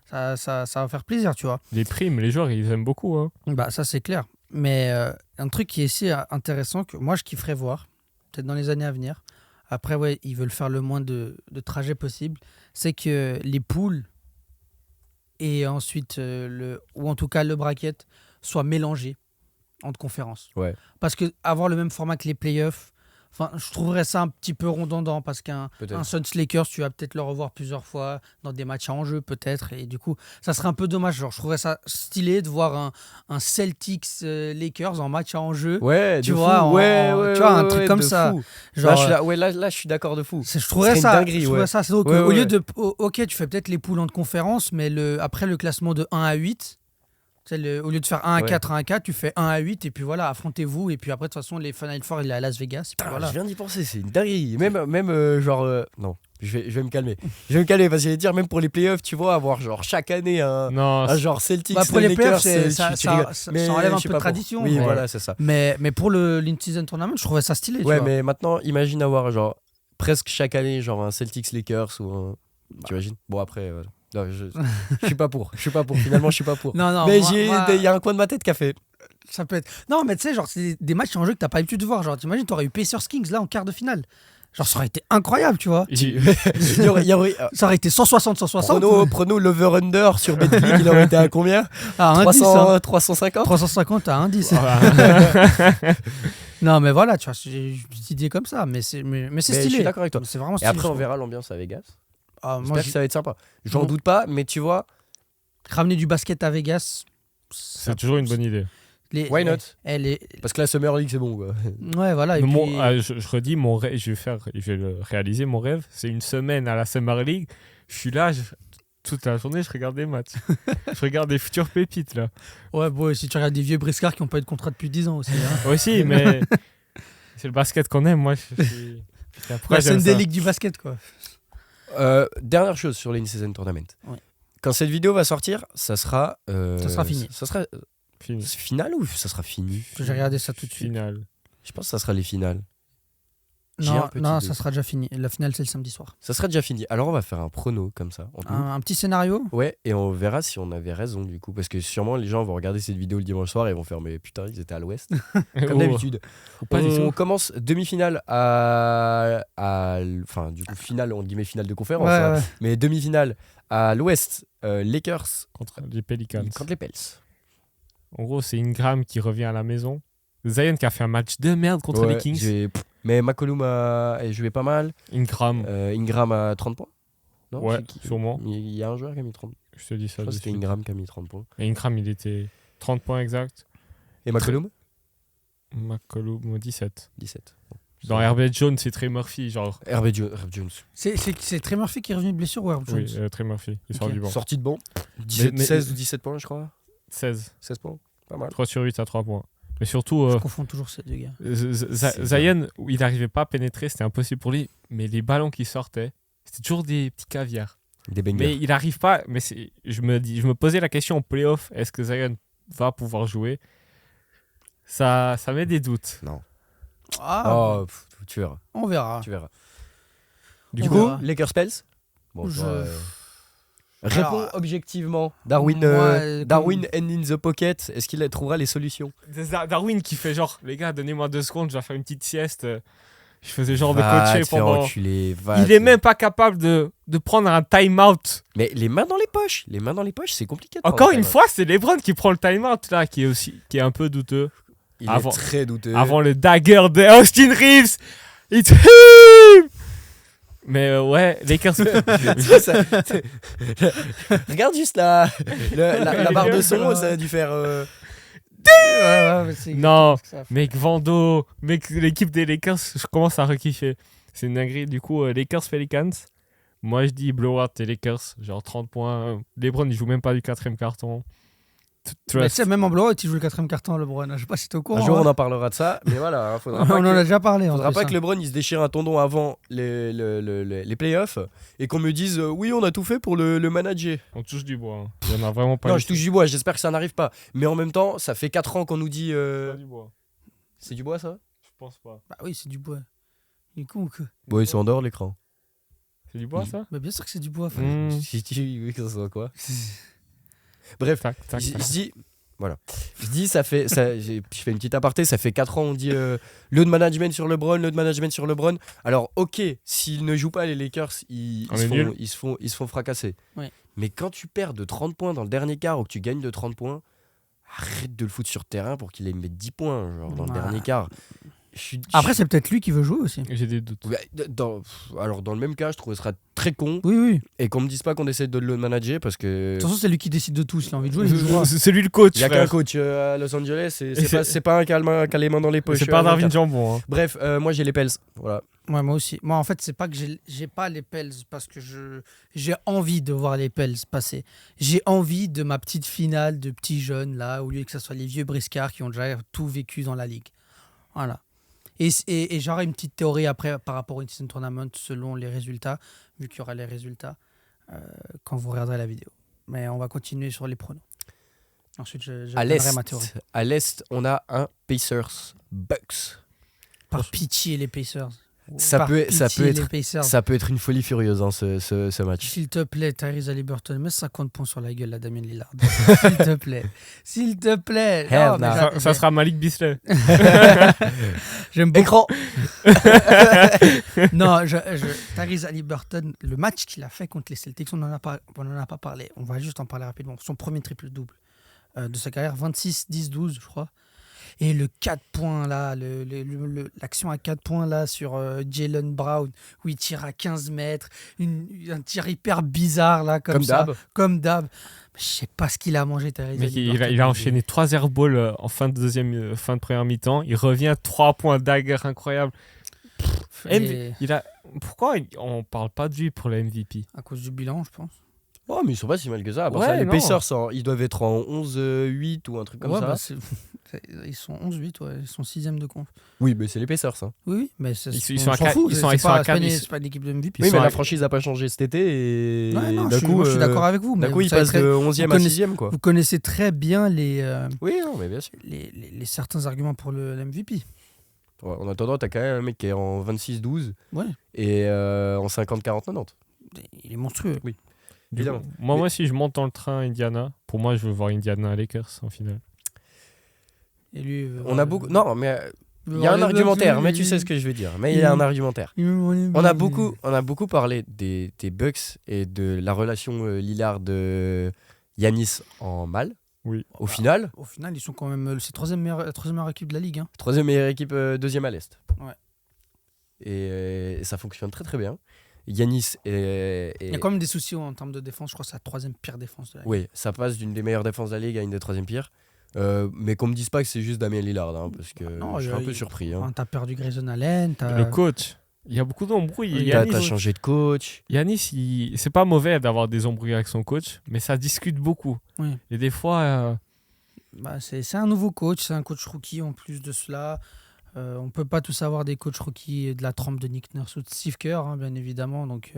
Ça va faire plaisir, tu vois. Les primes, les joueurs, ils aiment beaucoup. Hein. Bah ça c'est clair. Mais un truc qui est aussi intéressant que moi je kifferais voir, peut-être dans les années à venir. Après ouais, ils veulent faire le moins de trajets possible. C'est que les poules et ensuite ou en tout cas le bracket soient mélangés entre conférences. Ouais. Parce que avoir le même format que les playoffs, enfin je trouverais ça un petit peu redondant parce qu'un Peut-être. Suns Lakers, tu vas peut-être le revoir plusieurs fois dans des matchs à enjeu peut-être, et du coup ça serait un peu dommage. Genre je trouverais ça stylé de voir un Celtics Lakers en match à enjeu. Ouais, Tu de vois, fou. tu vois, un truc comme de ça. fou. Genre, Là, je suis d'accord de fou. je trouverais serait ça, une dinguerie, je trouverais ouais. ça. C'est donc Ouais, au ouais. lieu de ok, tu fais peut-être les poules en conférence, mais après le classement de 1 à 8, tu sais, au lieu de faire 1 à Ouais. 4, 1 à 4, tu fais 1 à 8 et puis voilà, affrontez-vous, et puis après de toute façon les Final Four il est à Las Vegas et puis Putain, voilà. Je viens d'y penser, c'est une dinguerie. Même genre. Non, je vais me calmer. Je vais me calmer parce que j'allais dire, même pour les playoffs, tu vois, avoir genre chaque année Non, un genre Celtics, Bah, pour les Lakers, playoffs, ça tu rigoles. ça Mais enlève un je sais peu pas de pour- tradition. Oui, Ouais. voilà, c'est ça. Mais pour le in-season tournament, je trouvais ça stylé. tu Ouais, vois. mais maintenant, imagine avoir genre presque chaque année, genre un Celtics Lakers ou un. T'imagines? Bon, après, non, je suis pas pour. Je suis pas pour. Finalement, je suis pas pour. Non, non, Mais moi, il y a un coin de ma tête qui a fait. ça peut être. Non, mais tu sais, genre, c'est des matchs en jeu que t'as pas l'habitude de voir. Genre, t'imagines, t'aurais eu Pacers Kings là en quart de finale. Genre, ça aurait été incroyable, tu vois. Il y aurait, Ça aurait été 160-160. Prenons l'over-under sur Betclic, il aurait été à combien? À 1 10, 350 350 à 1 10. Non, mais voilà, tu vois, j'ai une petite idée comme ça. Mais c'est Mais stylé. je suis d'accord avec toi. C'est vraiment Et stylé. après, je on trouve. verra l'ambiance à Vegas. Ah, moi, J'espère que ça va être sympa. J'en Bon. doute pas, mais tu vois, ramener du basket à Vegas. c'est toujours une bonne idée. why not? Elle est. Parce que la Summer League, c'est bon, quoi. Ouais, voilà. Et Mais puis... je redis, mon rêve, je vais le réaliser, mon rêve. C'est une semaine à la Summer League. Je suis là, toute la journée, je regarde des matchs. Je regarde des futures pépites, là. Ouais, bon, si tu regardes des vieux briscards qui n'ont pas eu de contrat depuis 10 ans aussi. Hein. Aussi, mais c'est le basket qu'on aime. Moi, je suis. Putain, pourquoi La j'aime scène des ça ligues du basket, quoi. Dernière chose sur l'in-season tournament. Ouais. Quand cette vidéo va sortir, ça sera. Ça sera fini. Ça sera Fini. finale ou ça sera fini? J'ai regardé ça tout de suite. Finale. Je pense que ça sera les finales. J'ai Non, un petit non, doute. ça sera déjà fini. La finale, c'est le samedi soir. Ça sera déjà fini. Alors on va faire un prono comme ça. entre nous. Un petit scénario. Ouais, et on verra si on avait raison du coup. Parce que sûrement les gens vont regarder cette vidéo le dimanche soir et vont faire mais putain, ils étaient à l'ouest. Comme Oh. d'habitude. pas du tout. On commence demi-finale enfin, du coup, finale, on guillemets finale de conférence. Ouais, hein. ouais. Mais demi-finale à l'ouest, Lakers Contre les Pelicans. contre les Pels. En gros, c'est Ingram qui revient à la maison. Zion qui a fait un match de merde contre Ouais, les Kings. Mais McCollum a joué pas mal. Ingram, Ingram a 30 points. Non, ouais, c'est qui sûrement. Il y a un joueur qui a mis 30 points. Je te dis ça. Je crois de que c'était suite. Ingram qui a mis 30 points. Et Ingram, il était 30 points exact. Et McCollum McCollum, 17. 17. Bon. Dans RB Jones, c'est Trey Murphy, genre. Herb Jones. C'est Trey Murphy qui est revenu de blessure ou Herb Jones? Oui, Trey Murphy, il sort Ok. du banc. Sortie de banc. 17, mais- 16 ou 17 points, je crois. 16. 16 points. Pas mal. 3 sur 8 à 3 points. Mais surtout, Je confonds toujours ces deux gars. C'est Zion, où il n'arrivait pas à pénétrer, c'était impossible pour lui. Mais les ballons qui sortaient, c'était toujours des petits caviars. Des bangers. Mais il n'arrive pas. Mais je me posais la question en playoff, est-ce que Zion va pouvoir jouer? Ça met des doutes. Non. Ah, Oh, tu verras. on verra. Tu verras. Du Du coup, coup, verra. Lakers Pels. Bon, Je- toi, réponds Alors, objectivement. Darwin, moi, Darwin and in the pocket. Est-ce qu'il trouvera les solutions? Darwin qui fait genre, les gars, donnez-moi 2 secondes, je vais faire une petite sieste. Je faisais genre de Va coacher te faire pendant. enculer, va Il te- est même pas capable de prendre un time-out. Mais les mains dans les poches. Les mains dans les poches, c'est compliqué. de Encore prendre un une time-out. fois, c'est LeBron qui prend le time-out là, qui est un peu douteux. Il avant- est très douteux. Avant le dagger de Austin Reeves. It's him! Mais ouais, Lakers. C'est ça. Regarde juste la barre de son, ça a dû faire. Non, mec, Vando, mec, l'équipe des Lakers, je commence à rekiffer. C'est une dinguerie. Du coup, Lakers Pelicans. Moi, je dis blowout des Lakers, genre 30 points. LeBron, il joue même pas du 4e carton. Mais tu Trust. sais, même en blowout, il joue le 4e carton, LeBron. Je sais pas si t'es au courant. Un jour, hein. on en parlera de ça, mais voilà, faudra On pas en a que, déjà parlé. en faudra plus, pas hein. que LeBron il se déchire un tendon avant les playoffs et qu'on me dise oui, on a tout fait pour le manager. On touche du bois. Hein. Il y en a vraiment pas. Non, eu. je touche du bois, j'espère que ça n'arrive pas. Mais en même temps, ça fait 4 ans qu'on nous dit. Pas du bois. C'est du bois ça? Je pense pas. Bah oui, c'est du bois. Il est con ou quoi? Oui, c'est en dehors de l'écran. C'est du bois ça? Bah bien sûr que c'est du bois. frère. Mmh. Si tu veux que ça soit quoi? Bref, Tac, tac, je tac. dis. Voilà. Je dis, je fais une petite aparté, ça fait 4 ans, on dit load management sur LeBron. Alors, ok, s'ils ne jouent pas les Lakers, ils On est nul. se font fracasser. Ouais. Mais quand tu perds de 30 points dans le dernier quart ou que tu gagnes de 30 points, arrête de le foutre sur terrain pour qu'il aille mettre 10 points genre, dans le Ouais. dernier quart. Après, c'est peut-être lui qui veut jouer aussi. J'ai des doutes. Ouais, alors, dans le même cas, je trouve que ce sera très con Oui, oui. et qu'on me dise pas qu'on essaie de le manager parce que. De toute façon, c'est lui qui décide de tout. S'il a envie de jouer, il jouera. C'est lui le coach. Il n'y a frère. qu'un coach à Los Angeles, Et c'est pas un qui a les mains dans les poches. C'est pas Darvin 24. Jambon. Hein. Bref, moi j'ai les Pels. Voilà. Ouais, moi aussi. Moi, en fait, c'est pas que j'ai pas les Pels parce que j'ai envie de voir les Pels passer. J'ai envie de ma petite finale de petits jeunes, là, au lieu que ce soit les vieux briscards qui ont déjà tout vécu dans la ligue. Voilà. Et j'aurai une petite théorie après par rapport au in-season tournament selon les résultats, vu qu'il y aura les résultats quand vous regarderez la vidéo. Mais on va continuer sur les pronos. Ensuite, je À donnerai ma théorie. l'est, on a un Pacers Bucks. Par pitié, les Pacers. Ça Par peut pitié, être- les Pacers. Ça peut être une folie furieuse hein, ce match. S'il te plaît, Tyrese Haliburton, mets 50 points sur la gueule, la Damien Lillard. S'il te plaît. S'il te plaît. Hell Non, mais no. Ça sera Malik Bisley. J'aime beaucoup. Écran. Non, Tyrese Haliburton, le match qu'il a fait contre les Celtics, on n'en a pas parlé. On va juste en parler rapidement. Son premier triple-double de sa carrière, 26, 10, 12, je crois. Et le 4 points là, l'action à 4 points là sur Jaylen Brown, où il tire à 15 mètres, un tir hyper bizarre là, comme ça. Comme d'hab. Je sais pas ce qu'il a mangé, Tyrese Mec, Haliburton. il a enchaîné 3 airballs en fin de première mi-temps. Il revient 3 points dagger incroyable. Et Pourquoi on parle pas de lui pour le MVP? à cause du bilan, je pense. Oh, mais ils sont pas si mal que ça. Après Ouais, ça, les non. Pacers, ils doivent être en 11-8 ou un truc comme Ouais, ça. bah, ils sont 11-8, ouais. Ils sont 6ème de conf. Oui, mais c'est les Pacers. Hein. Oui, mais c'est- Ils on sont à s'en quatre- fout, ils c'est sont- pas- ils sont à c'est pas quatre- une- ils- c'est pas une équipe de MVP. Oui, sont mais à- la franchise n'a pas changé cet été et Ouais, non, d'un coup, moi, je suis d'accord avec vous. d'un mais coup, vous ils savez passent très- de 11e à connaissez- 6e. Quoi. Vous connaissez très bien les Oui, non, mais bien sûr. certains arguments pour le MVP. Ouais, en attendant, t'as quand même un mec qui est en 26-12 Ouais, et en 50-40-90. il est monstrueux. Oui. Du Évidemment. coup, moi, si je monte dans le train Indiana, pour moi, je veux voir Indiana Lakers en finale. Et lui, On a beaucoup. Non, mais il y a un argumentaire, mais tu sais ce que je veux dire. Mais il y a un argumentaire. On a beaucoup parlé des Bucks et de la relation Lillard-Yanis en mal. Oui. Au final, Au final, ils sont quand même c'est la troisième meilleure équipe de la ligue. Hein. troisième meilleure équipe, deuxième à l'Est. Ouais. Et ça fonctionne très très bien. Yanis est. Il y a quand même des soucis en termes de défense. Je crois que c'est la troisième pire défense de la ligue. Oui, ça passe d'une des meilleures défenses de la ligue à une des troisième pires. Mais qu'on me dise pas que c'est juste Damien Lillard, hein, parce que Non, je suis un peu surpris. Hein. Enfin, t'as perdu Grayson Allen. Le coach, il y a beaucoup d'embrouilles. Oui, T'as Yanis, changé de coach. c'est pas mauvais d'avoir des embrouilles avec son coach, mais ça discute beaucoup. Oui. Et des fois, Bah, c'est un nouveau coach, c'est un coach rookie en plus de cela. On peut pas tous avoir des coachs rookies de la trempe de Nick Nurse ou de Steve Kerr, hein, bien évidemment. Donc,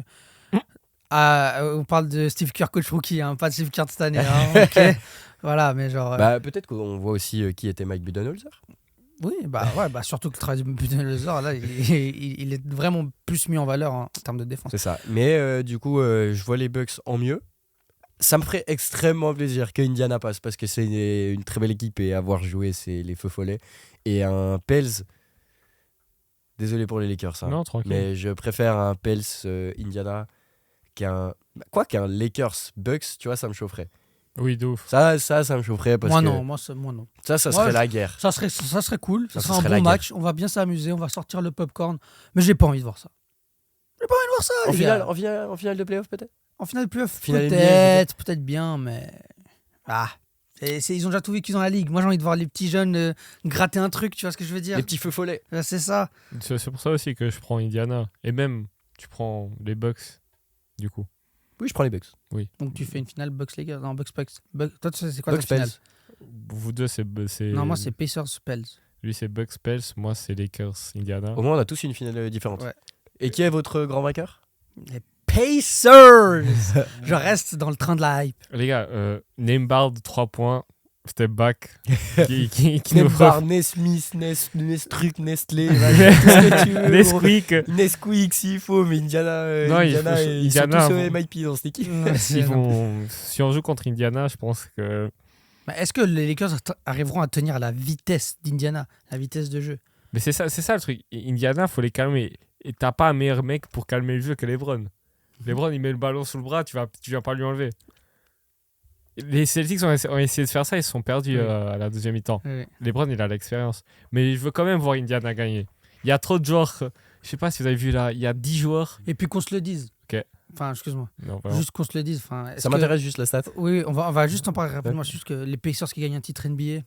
On parle de Steve Kerr, coach rookie, hein, pas de Steve Kerr de cette année. Hein, ok. Voilà, mais genre. Bah, peut-être qu'on voit aussi qui était Mike Budenholzer. Oui, surtout que le travail de Budenholzer, là, il est vraiment plus mis en valeur en termes de défense. C'est ça. Mais du coup, je vois les Bucks en mieux. Ça me ferait extrêmement plaisir que Indiana passe parce que c'est une très belle équipe et avoir joué, c'est les feux follets. Et un Pels, désolé pour les Lakers, hein, Non, tranquille. mais je préfère un Pels Indiana qu'un Lakers Bucks, tu vois, ça me chaufferait. Oui, de ouf. Ça me chaufferait parce Moi que non, moi non. ça serait la guerre. Ça serait cool, ça Ça serait un serait la bon guerre. match, on va bien s'amuser, on va sortir le popcorn, mais j'ai pas envie de voir ça. J'ai pas envie de voir ça. En les finale, gars. en finale de playoff peut-être. En finale playoff, Finale NBA, je veux peut-être bien, mais ils ont déjà tout vécu dans la ligue. Moi j'ai envie de voir les petits jeunes gratter un truc, tu vois ce que je veux dire. Les petits feux follets. C'est ça. C'est pour ça aussi que je prends Indiana. Et même, tu prends les Bucks, du coup. Oui, je prends les Bucks. Donc tu fais une finale Bucks Lakers, non Bucks. Toi c'est quoi ta Bucks finale? Pels. Vous deux, c'est. Non, moi c'est Pacers Pels. Lui, c'est Bucks Pels. Moi, c'est Lakers Indiana. Au moins, on a tous une finale différente. Ouais. Et qui est votre grand vainqueur? Les Pacers. Je reste dans le train de la hype. Les gars, Nembard 3 points, step back. qui nous Nembar, offre Nesmith, Nestruc, Nestlé, tout ce que tu veux. Nesquik. Nesquik s'il faut, mais Indiana, Non, Indiana, ils sont Indiana, tous bon. MIP dans cette équipe. Si on joue contre Indiana, je pense que. Est-ce que les Lakers arriveront à tenir la vitesse d'Indiana, la vitesse de jeu? Mais c'est ça le truc. Indiana, faut les calmer. Et t'as pas un meilleur mec pour calmer le jeu que LeBron. LeBron, il met le ballon sous le bras, tu viens pas lui enlever. Les Celtics ont essayé de faire ça, ils se sont perdus Oui. à la deuxième mi-temps. Oui. LeBron, il a l'expérience. Mais je veux quand même voir Indiana gagner. Il y a trop de joueurs. Je sais pas si vous avez vu là, il y a 10 joueurs. Et puis qu'on se le dise. Ok. Enfin, excuse-moi. Non, vraiment. Juste qu'on se le dise. Enfin, est-ce Ça que- m'intéresse juste la stat. Oui, on va juste en parler rapidement. C'est juste que les Pacers qui gagnent un titre NBA.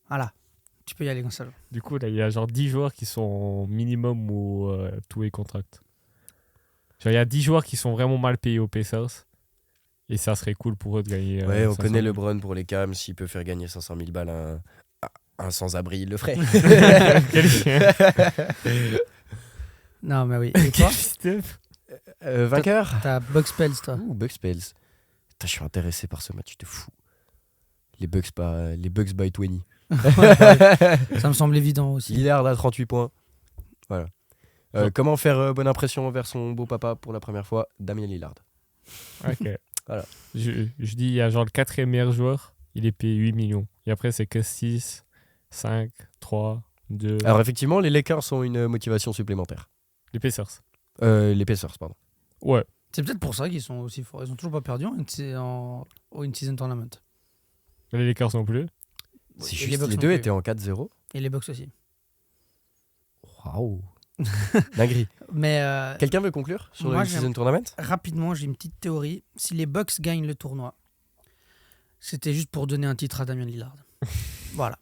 Voilà. Tu peux y aller, Gonzalo. Du coup, là, il y a genre 10 joueurs qui sont minimum ou two-way contract. Genre, il y a 10 joueurs qui sont vraiment mal payés aux Pacers. Et ça serait cool pour eux de gagner. Ouais, on 500 connaît 000. LeBron pour les cams. S'il peut faire gagner 500 000 balles à un sans-abri, il le ferait. Quel chien. Non, mais oui. Et toi, Vainqueur t'as Bucks Pels, toi. Ouh, Bucks Pels. Putain, je suis intéressé par ce match de fou. Les Bucks by 20. Ça me semble évident aussi. Lillard à 38 points. Voilà. Comment faire bonne impression envers son beau papa pour la première fois? Damien Lillard. Ok. Voilà. Je dis, il y a genre le 4e meilleur joueur, il est payé 8 millions. Et après, c'est que 6, 5, 3, 2. Alors effectivement, les Lakers ont une motivation supplémentaire. Les Pacers. Les Pacers, pardon. Ouais. C'est peut-être pour ça qu'ils sont aussi forts. Ils ont toujours pas perdu en in-season tournament. Les Lakers non plus. C'est Et juste, les Bucks les non deux plus. étaient en 4-0. Et les Bucks aussi. Waouh. Dinguerie. Mais Quelqu'un veut conclure sur Moi, le season tournament? rapidement, j'ai une petite théorie. Si les Bucks gagnent le tournoi, c'était juste pour donner un titre à Damien Lillard. Voilà.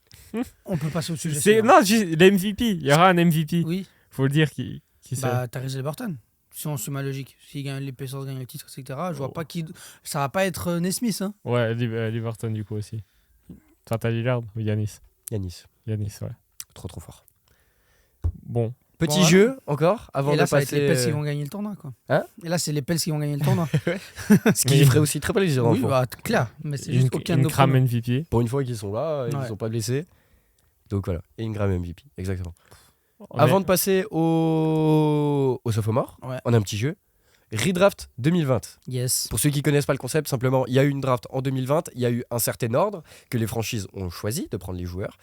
On peut passer au sujet suivant. Non, l'MVP. Il y aura un MVP. Oui, Faut le dire qui c'est. bah Tyrese Haliburton. Si on suit ma logique. Si les Pacers gagnent le titre, etc., je vois pas qui. Ça va pas être Nesmith. Hein. Ouais, Liverton du coup aussi. Toi, t'as Lillard ou Yanis? Yanis. Yanis, ouais. Trop fort. Bon. Petit Bon, jeu encore avant Et là, de ça va être les passer. Pels qui vont gagner le tournoi. Quoi. Hein Et là, c'est les Pels qui vont gagner le tournoi. Ce qui Mais- ferait aussi très plaisir dans le Oui, fond. bah, clair. Mais c'est juste aucun de une nos crame pronos. MVP. Pour une fois qu'ils sont là, ils ne Ouais. sont pas blessés. Donc voilà. Et Ingram MVP, exactement. On Avant est- de passer au sophomore, Ouais. on a un petit jeu. Redraft 2020. Yes. Pour ceux qui connaissent pas le concept, simplement, il y a eu une draft en 2020, il y a eu un certain ordre que les franchises ont choisi de prendre les joueurs.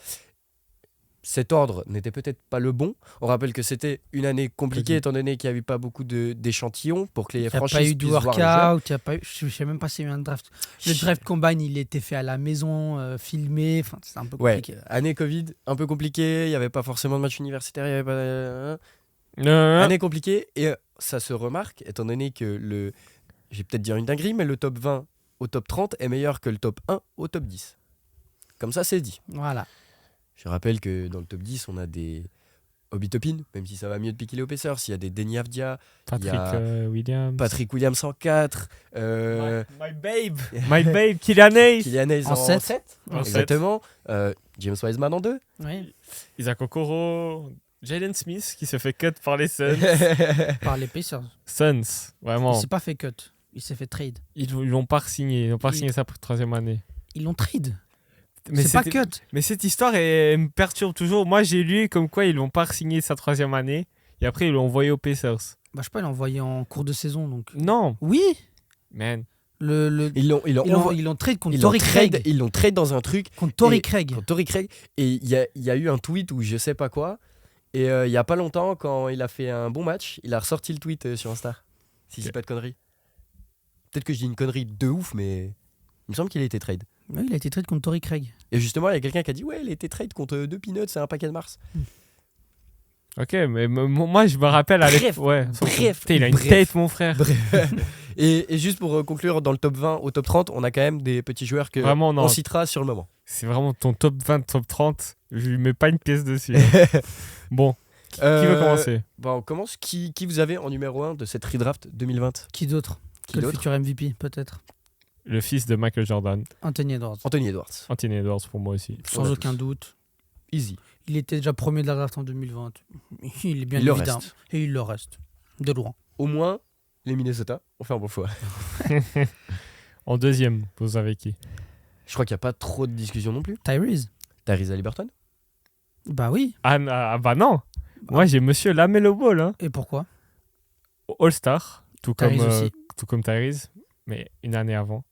Cet ordre n'était peut-être pas le bon. On rappelle que c'était une année compliquée Vas-y. étant donné qu'il n'y avait pas beaucoup d'échantillons pour que les Il n'y a franchises pas eu de puissent voir les joueurs. workout, je sais même pas s'il y a eu un draft. Le draft combine, il était fait à la maison, filmé, enfin, c'était un peu Ouais, compliqué. année Covid, un peu compliquée, il n'y avait pas forcément de match universitaire, il y avait pas... Non. Année compliquée, et ça se remarque, étant donné que je vais peut-être dire une dinguerie, mais le top 20 au top 30 est meilleur que le top 1 au top 10. Comme ça, c'est dit. Voilà. Je rappelle que dans le top 10, on a des Obi Toppin, même si ça va mieux depuis qu'il est au Pacers. Il y a des Denny Avdia, Patrick il y a Williams. Patrick Williams en 4, My babe. My babe. Kylian Hayes. Kylian Hayes En en sept. 7. En Exactement. James Wiseman en 2. Oui. Isaac Okoro. Jalen Smith qui se fait cut par les Suns. Par les Pacers. Suns, vraiment. Il s'est pas fait cut. Il s'est fait trade. Ils l'ont pas signé. Ils n'ont pas signé ça pour la 3e année. Ils l'ont trade. Mais C'est pas c'était- cut. Mais cette histoire elle me perturbe toujours. Moi, j'ai lu comme quoi ils l'ont pas signé sa 3e année. Et après, ils l'ont envoyé aux Pacers. Bah, je sais pas, ils l'ont envoyé en cours de saison. Donc. Non, Oui. man. Ils l'ont trade contre Torrey Craig. Ils l'ont trade dans un truc. Contre Torrey Et- Craig. Contre Torrey Craig. Et il y a eu un tweet où je sais pas quoi. Et il y a pas longtemps, quand il a fait un bon match, il a ressorti le tweet sur Insta. Si je dis pas de conneries. Peut-être que je dis une connerie de ouf, mais il me semble qu'il a été trade. Oui, il a été trade contre Torrey Craig. Et justement, il y a quelqu'un qui a dit ouais, il a été trade contre 2 peanuts, c'est un paquet de Mars. Ok, mais moi, je me rappelle à l'époque. Ouais, bref, Putain, il a une bref. tête, mon frère. Et juste pour conclure, dans le top 20 au top 30, on a quand même des petits joueurs que Vraiment, non. on citera sur le moment. C'est vraiment ton top 20, top 30. Je lui mets pas une pièce dessus. Bon, qui veut commencer? On commence. Qui vous avez en numéro 1 de cette redraft 2020? Qui d'autre Qui que le d'autre? futur MVP, peut-être. Le fils de Michael Jordan. Anthony Edwards. Anthony Edwards. Anthony Edwards pour moi aussi. On Sans a aucun tous. doute. Easy. Il était déjà premier de la draft en 2020. Il est bien Il le évident. reste. Et il le reste. De loin. Au moins, les Minnesota ont fait un bon choix. En deuxième, vous avez qui? Je crois qu'il n'y a pas trop de discussion non plus. Tyrese. Tyrese Haliburton. Bah oui. Bah non. Moi, j'ai monsieur Lamelo Ball, hein. Et pourquoi All-Star, tout Tyrese aussi. comme Tyrese, mais une année avant.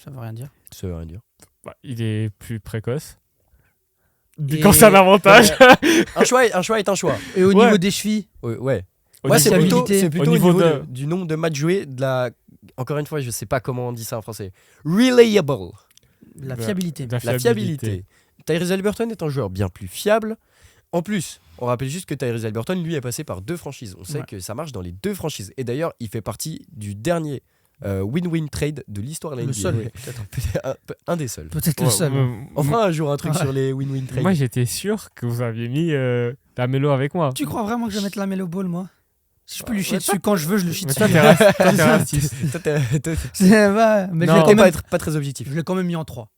Ça veut rien dire. Ça veut rien dire. Bah, il est plus précoce. Et- Quand c'est un avantage. Un choix est un choix. Et au Ouais. niveau des chevilles, Ouais. Au Ouais, niveau- c'est plutôt, fiabilité. c'est plutôt Au au niveau niveau de- du nombre de matchs joués, de la. Encore une fois, je sais pas comment on dit ça en français. Reliable. la Bah, fiabilité. La fiabilité. Tyrese Haliburton est un joueur bien plus fiable. En plus, on rappelle juste que Tyrese Haliburton, lui, est passé par 2 franchises. On sait Ouais. que ça marche dans les 2 franchises. Et d'ailleurs, il fait partie du dernier win-win trade de l'histoire de la Le NBA. seul, peut-être. un des seuls. Peut-être le Ouais, seul. On fera un jour un truc Ouais. sur les win-win trades. Moi, j'étais sûr que vous aviez mis Lamelo avec moi. Tu crois vraiment que je vais mettre la Melo Ball, moi Si je peux lui chier Ouais, dessus quand je veux, je le chie Mais dessus. toi, t'es raciste. Toi, t'es- C'est vrai, mais Non. je l'ai t'es quand même- pas très objectif. je l'ai quand même mis en 3.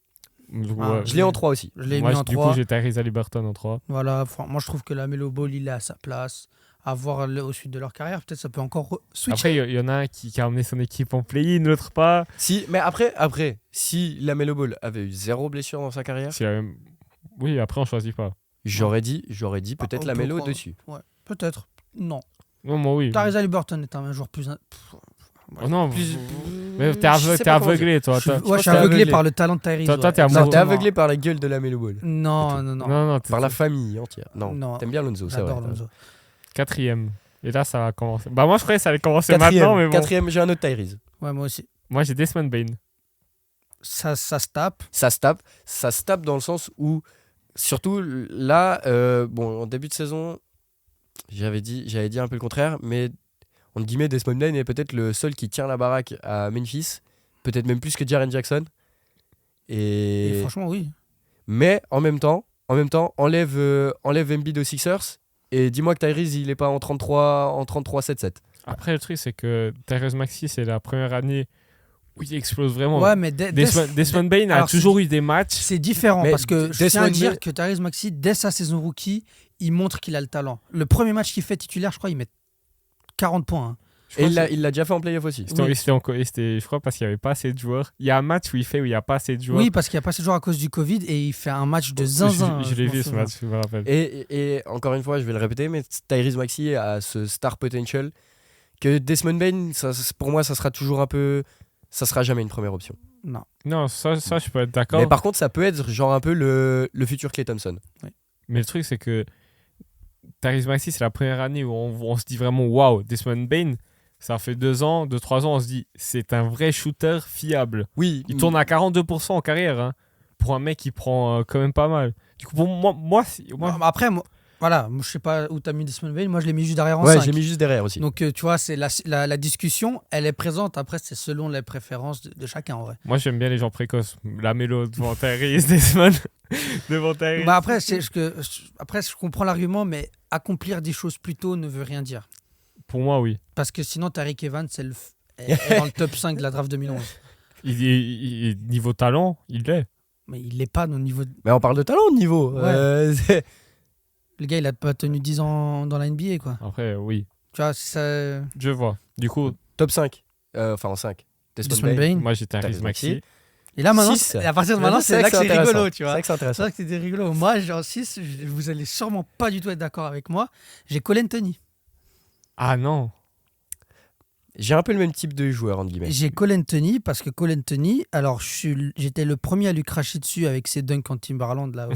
Ouais. Je l'ai en 3 aussi. Je l'ai Moi, mis en du 3. coup, j'ai Tyrese Haliburton en 3. Voilà, moi je trouve que la Melo Ball, il est à sa place. À voir au suite de leur carrière, peut-être ça peut encore switcher. Après, il y en a un qui a emmené son équipe en play-in, l'autre pas. Si, mais après, si Lamelo Ball avait eu 0 blessure dans sa carrière, C'est la même- Oui, après, on choisit pas. j'aurais dit peut-être on peut Lamelo prendre- dessus. Ouais, peut-être. Non. Non, moi, oui. Tyrese Haliburton est un joueur plus. Oh non, Plus- mais Je t'es sais pas comment aveuglé, toi. Je Toi, suis que t'es aveuglé aveuglé. par le talent de Tyrese. Toi, ouais. t'es amoureux. Non, t'es Exactement. aveuglé par la gueule de Lamelo Ball. Non, non, non. Non, Par la famille entière. Non, Non. t'aimes bien Lonzo, c'est vrai. J'adore Lonzo. 4e. Et là, ça va commencer. Bah, moi, je croyais que ça allait commencer Quatrième, maintenant, mais bon. quatrième, j'ai un autre Tyrese. Ouais, moi aussi. Moi, j'ai Desmond Bain. Ça se tape. Ça se tape dans le sens où, surtout là, bon, en début de saison, j'avais dit un peu le contraire, mais entre guillemets, Desmond Bain est peut-être le seul qui tient la baraque à Memphis, peut-être même plus que Jaren Jackson. Et franchement, oui. Mais en même temps, enlève Embiid aux Sixers et dis-moi que Tyrese il est pas en 33-7-7. Après, le truc, c'est que Tyrese Maxey, c'est la première année où il explose vraiment. Ouais, mais Desmond Bain a alors, toujours eu des matchs. c'est différent Mais parce que je tiens à Desmond dire Bain- que Tyrese Maxey, dès sa saison rookie, il montre qu'il a le talent. Le premier match qu'il fait titulaire, je crois, il met 40 points. hein. Je crois Et que il l'a déjà fait en playoff aussi. c'était, je crois, parce qu'il n'y avait pas assez de joueurs. Il y a un match où il fait où il n'y a pas assez de joueurs. Oui, parce qu'il a passé le jour à cause du Covid et il fait un match de zinzin. Je l'ai m'en vu ce souviens. match, je me rappelle. Et encore une fois, je vais le répéter, mais Tyrese Maxey a ce star potential que Desmond Bain, pour moi, ça sera toujours un peu, ça sera jamais une première option. Non. Non, ça, je peux être d'accord. Mais par contre, ça peut être genre un peu le futur Klay Thompson. Mais le truc, c'est que Tyrese Maxey, c'est la première année où on se dit vraiment waouh, Desmond Bain, ça fait 3 ans, on se dit c'est un vrai shooter fiable. Oui, Il tourne à 42% en carrière, hein, pour un mec qui prend quand même pas mal. Du coup, pour moi, Non, mais après, voilà, moi, je sais pas où t'as mis Desmond Bain, moi je l'ai mis juste derrière en Ouais, 5. j'ai mis juste derrière aussi. Donc tu vois, c'est la discussion, elle est présente. Après, c'est selon les préférences de chacun en vrai. Moi, j'aime bien les gens précoces. Lamelo devant Tyrese, Desmond devant Tyrese. Bah après, je comprends l'argument, mais accomplir des choses plus tôt ne veut rien dire. Pour moi, oui. Parce que sinon, Tariq Evans est dans le top 5 de la draft 2011. Niveau talent, il l'est. Mais il l'est pas au niveau. Mais on parle de talent de niveau. Ouais. Le gars, il a pas tenu 10 ans dans la NBA, quoi. Après, oui, Tu vois, ça. je vois. Du coup, Top 5. Enfin, en 5. Desmond Desmond Bain. Bain. moi, j'étais un T'as Riz Maxi. Maxi. Et là, maintenant, Six. à partir de maintenant, c'est vrai là que c'est intéressant. rigolo, tu C'est vois. vrai que c'est C'est intéressant. vrai que c'était rigolo. Moi, en 6, vous allez sûrement pas du tout être d'accord avec moi. J'ai Cole Anthony. Ah non. J'ai un peu le même type de joueur, entre guillemets. J'ai Cole Anthony parce que Cole Anthony, alors j'étais le premier à lui cracher dessus avec ses dunks en Timberland là.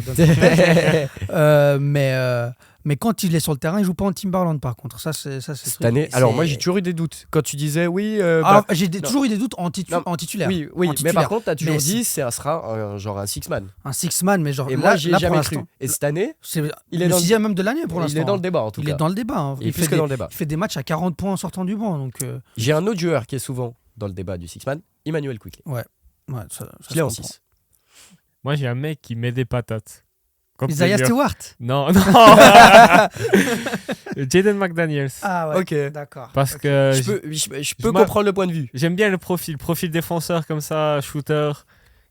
Mais quand il est sur le terrain, il joue pas en Timberland par contre. Ça c'est Cette année, alors moi j'ai toujours eu des doutes. Quand tu disais oui, Alors, j'ai non. toujours eu des doutes en Non, titulaire. oui, En mais titulaire. par contre, t'as toujours Mais dit ça sera genre un six-man. Un six-man, mais genre Et là, moi, j'y ai là, pour jamais cru. l'instant, Et cette année, c'est il est le dans le- 6e même de l'année pour l'instant. il est dans le débat en tout Il cas. est dans le débat. Hein. Il est plus que dans le débat. Il fait des matchs à 40 points en sortant du banc. Donc, J'ai un autre joueur qui est souvent dans le débat du six-man, Emmanuel Quickly. ouais, ça Je l'ai en se comprend. 6. Moi, j'ai un mec qui met des patates. Comme Isaiah player. Stewart. Non, non. Jaden McDaniels. Ah ouais, Ok. d'accord. Parce Ok. que Je peux m'a- comprendre le point de vue. j'aime bien le profil défenseur comme ça, shooter.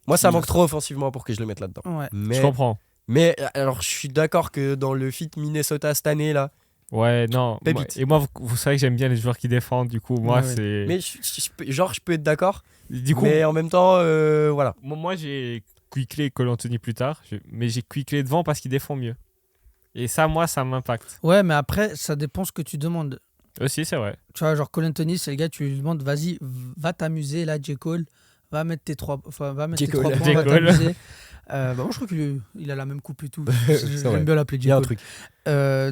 Moi, ça manque trop offensivement pour que je le mette là-dedans. Ouais. Mais, Je comprends. mais alors, je suis d'accord que dans le fit Minnesota cette année là, Ouais, non. Pépite. Et moi, vous savez que j'aime bien les joueurs qui défendent. Du coup, moi, Ouais, ouais. c'est. mais je peux être d'accord. Du coup, Mais en même temps, voilà. moi, j'ai Quickley et Cole Anthony plus tard. Mais j'ai Quickley devant parce qu'il défend mieux. Et ça, moi, ça m'impacte. Ouais, mais après, ça dépend ce que tu demandes. Aussi, c'est vrai. Tu vois, genre Cole Anthony, c'est le gars, tu lui demandes, vas-y, va t'amuser là, J. Cole. Va mettre tes 3 points, va J. Cole. t'amuser. Moi, je crois qu'il a la même coupe et tout. vrai. J'aime bien l'appeler Il J. y a un Cole. truc.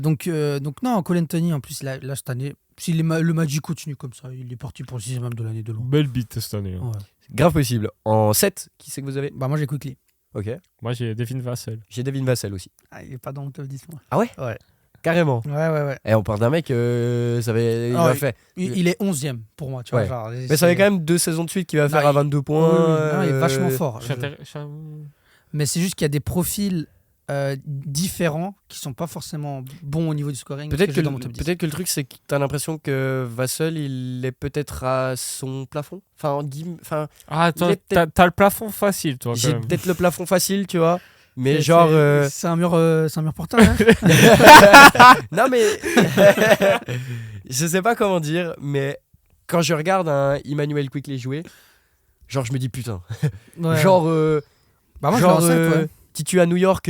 Donc non, Cole Anthony, en plus, là cette année, si le Magic continue comme ça, il est parti pour le 6e même de l'année de loin. Belle bite cette année. hein. Ouais. Grave possible. En 7, qui c'est que vous avez? Bah, moi, j'ai Quickly. Ok. Moi, j'ai Devin Vassell. J'ai Devin Vassell aussi. Ah, il est pas dans mon top 10, moi. Ah ouais? Ouais. Carrément. Ouais. Et on parle d'un mec, il Ah, a fait. Il est 11e pour moi, tu vois. Ouais. Genre, Mais ça fait quand même 2 saisons de suite qu'il va faire Non, à 22 points. Non, il est vachement fort. Je suis intéressé. Mais c'est juste qu'il y a des profils différents qui sont pas forcément bons au niveau du scoring. Peut-être j'ai que, dans mon top 10. peut-être que le truc, c'est que t'as l'impression que Vassell, il est peut-être à son plafond. Enfin, Ah, Il est peut-être- t'as le plafond facile, toi. Quand j'ai même. peut-être le plafond facile, tu vois. Mais C'est- genre. c'est un mur portable. Hein. Non, mais. Je sais pas comment dire, mais quand je regarde un Emmanuel Quickly jouer, genre, je me dis putain. Ouais. Genre. Bah, moi, genre, je l'ai en 7, ouais. si tu es à New York,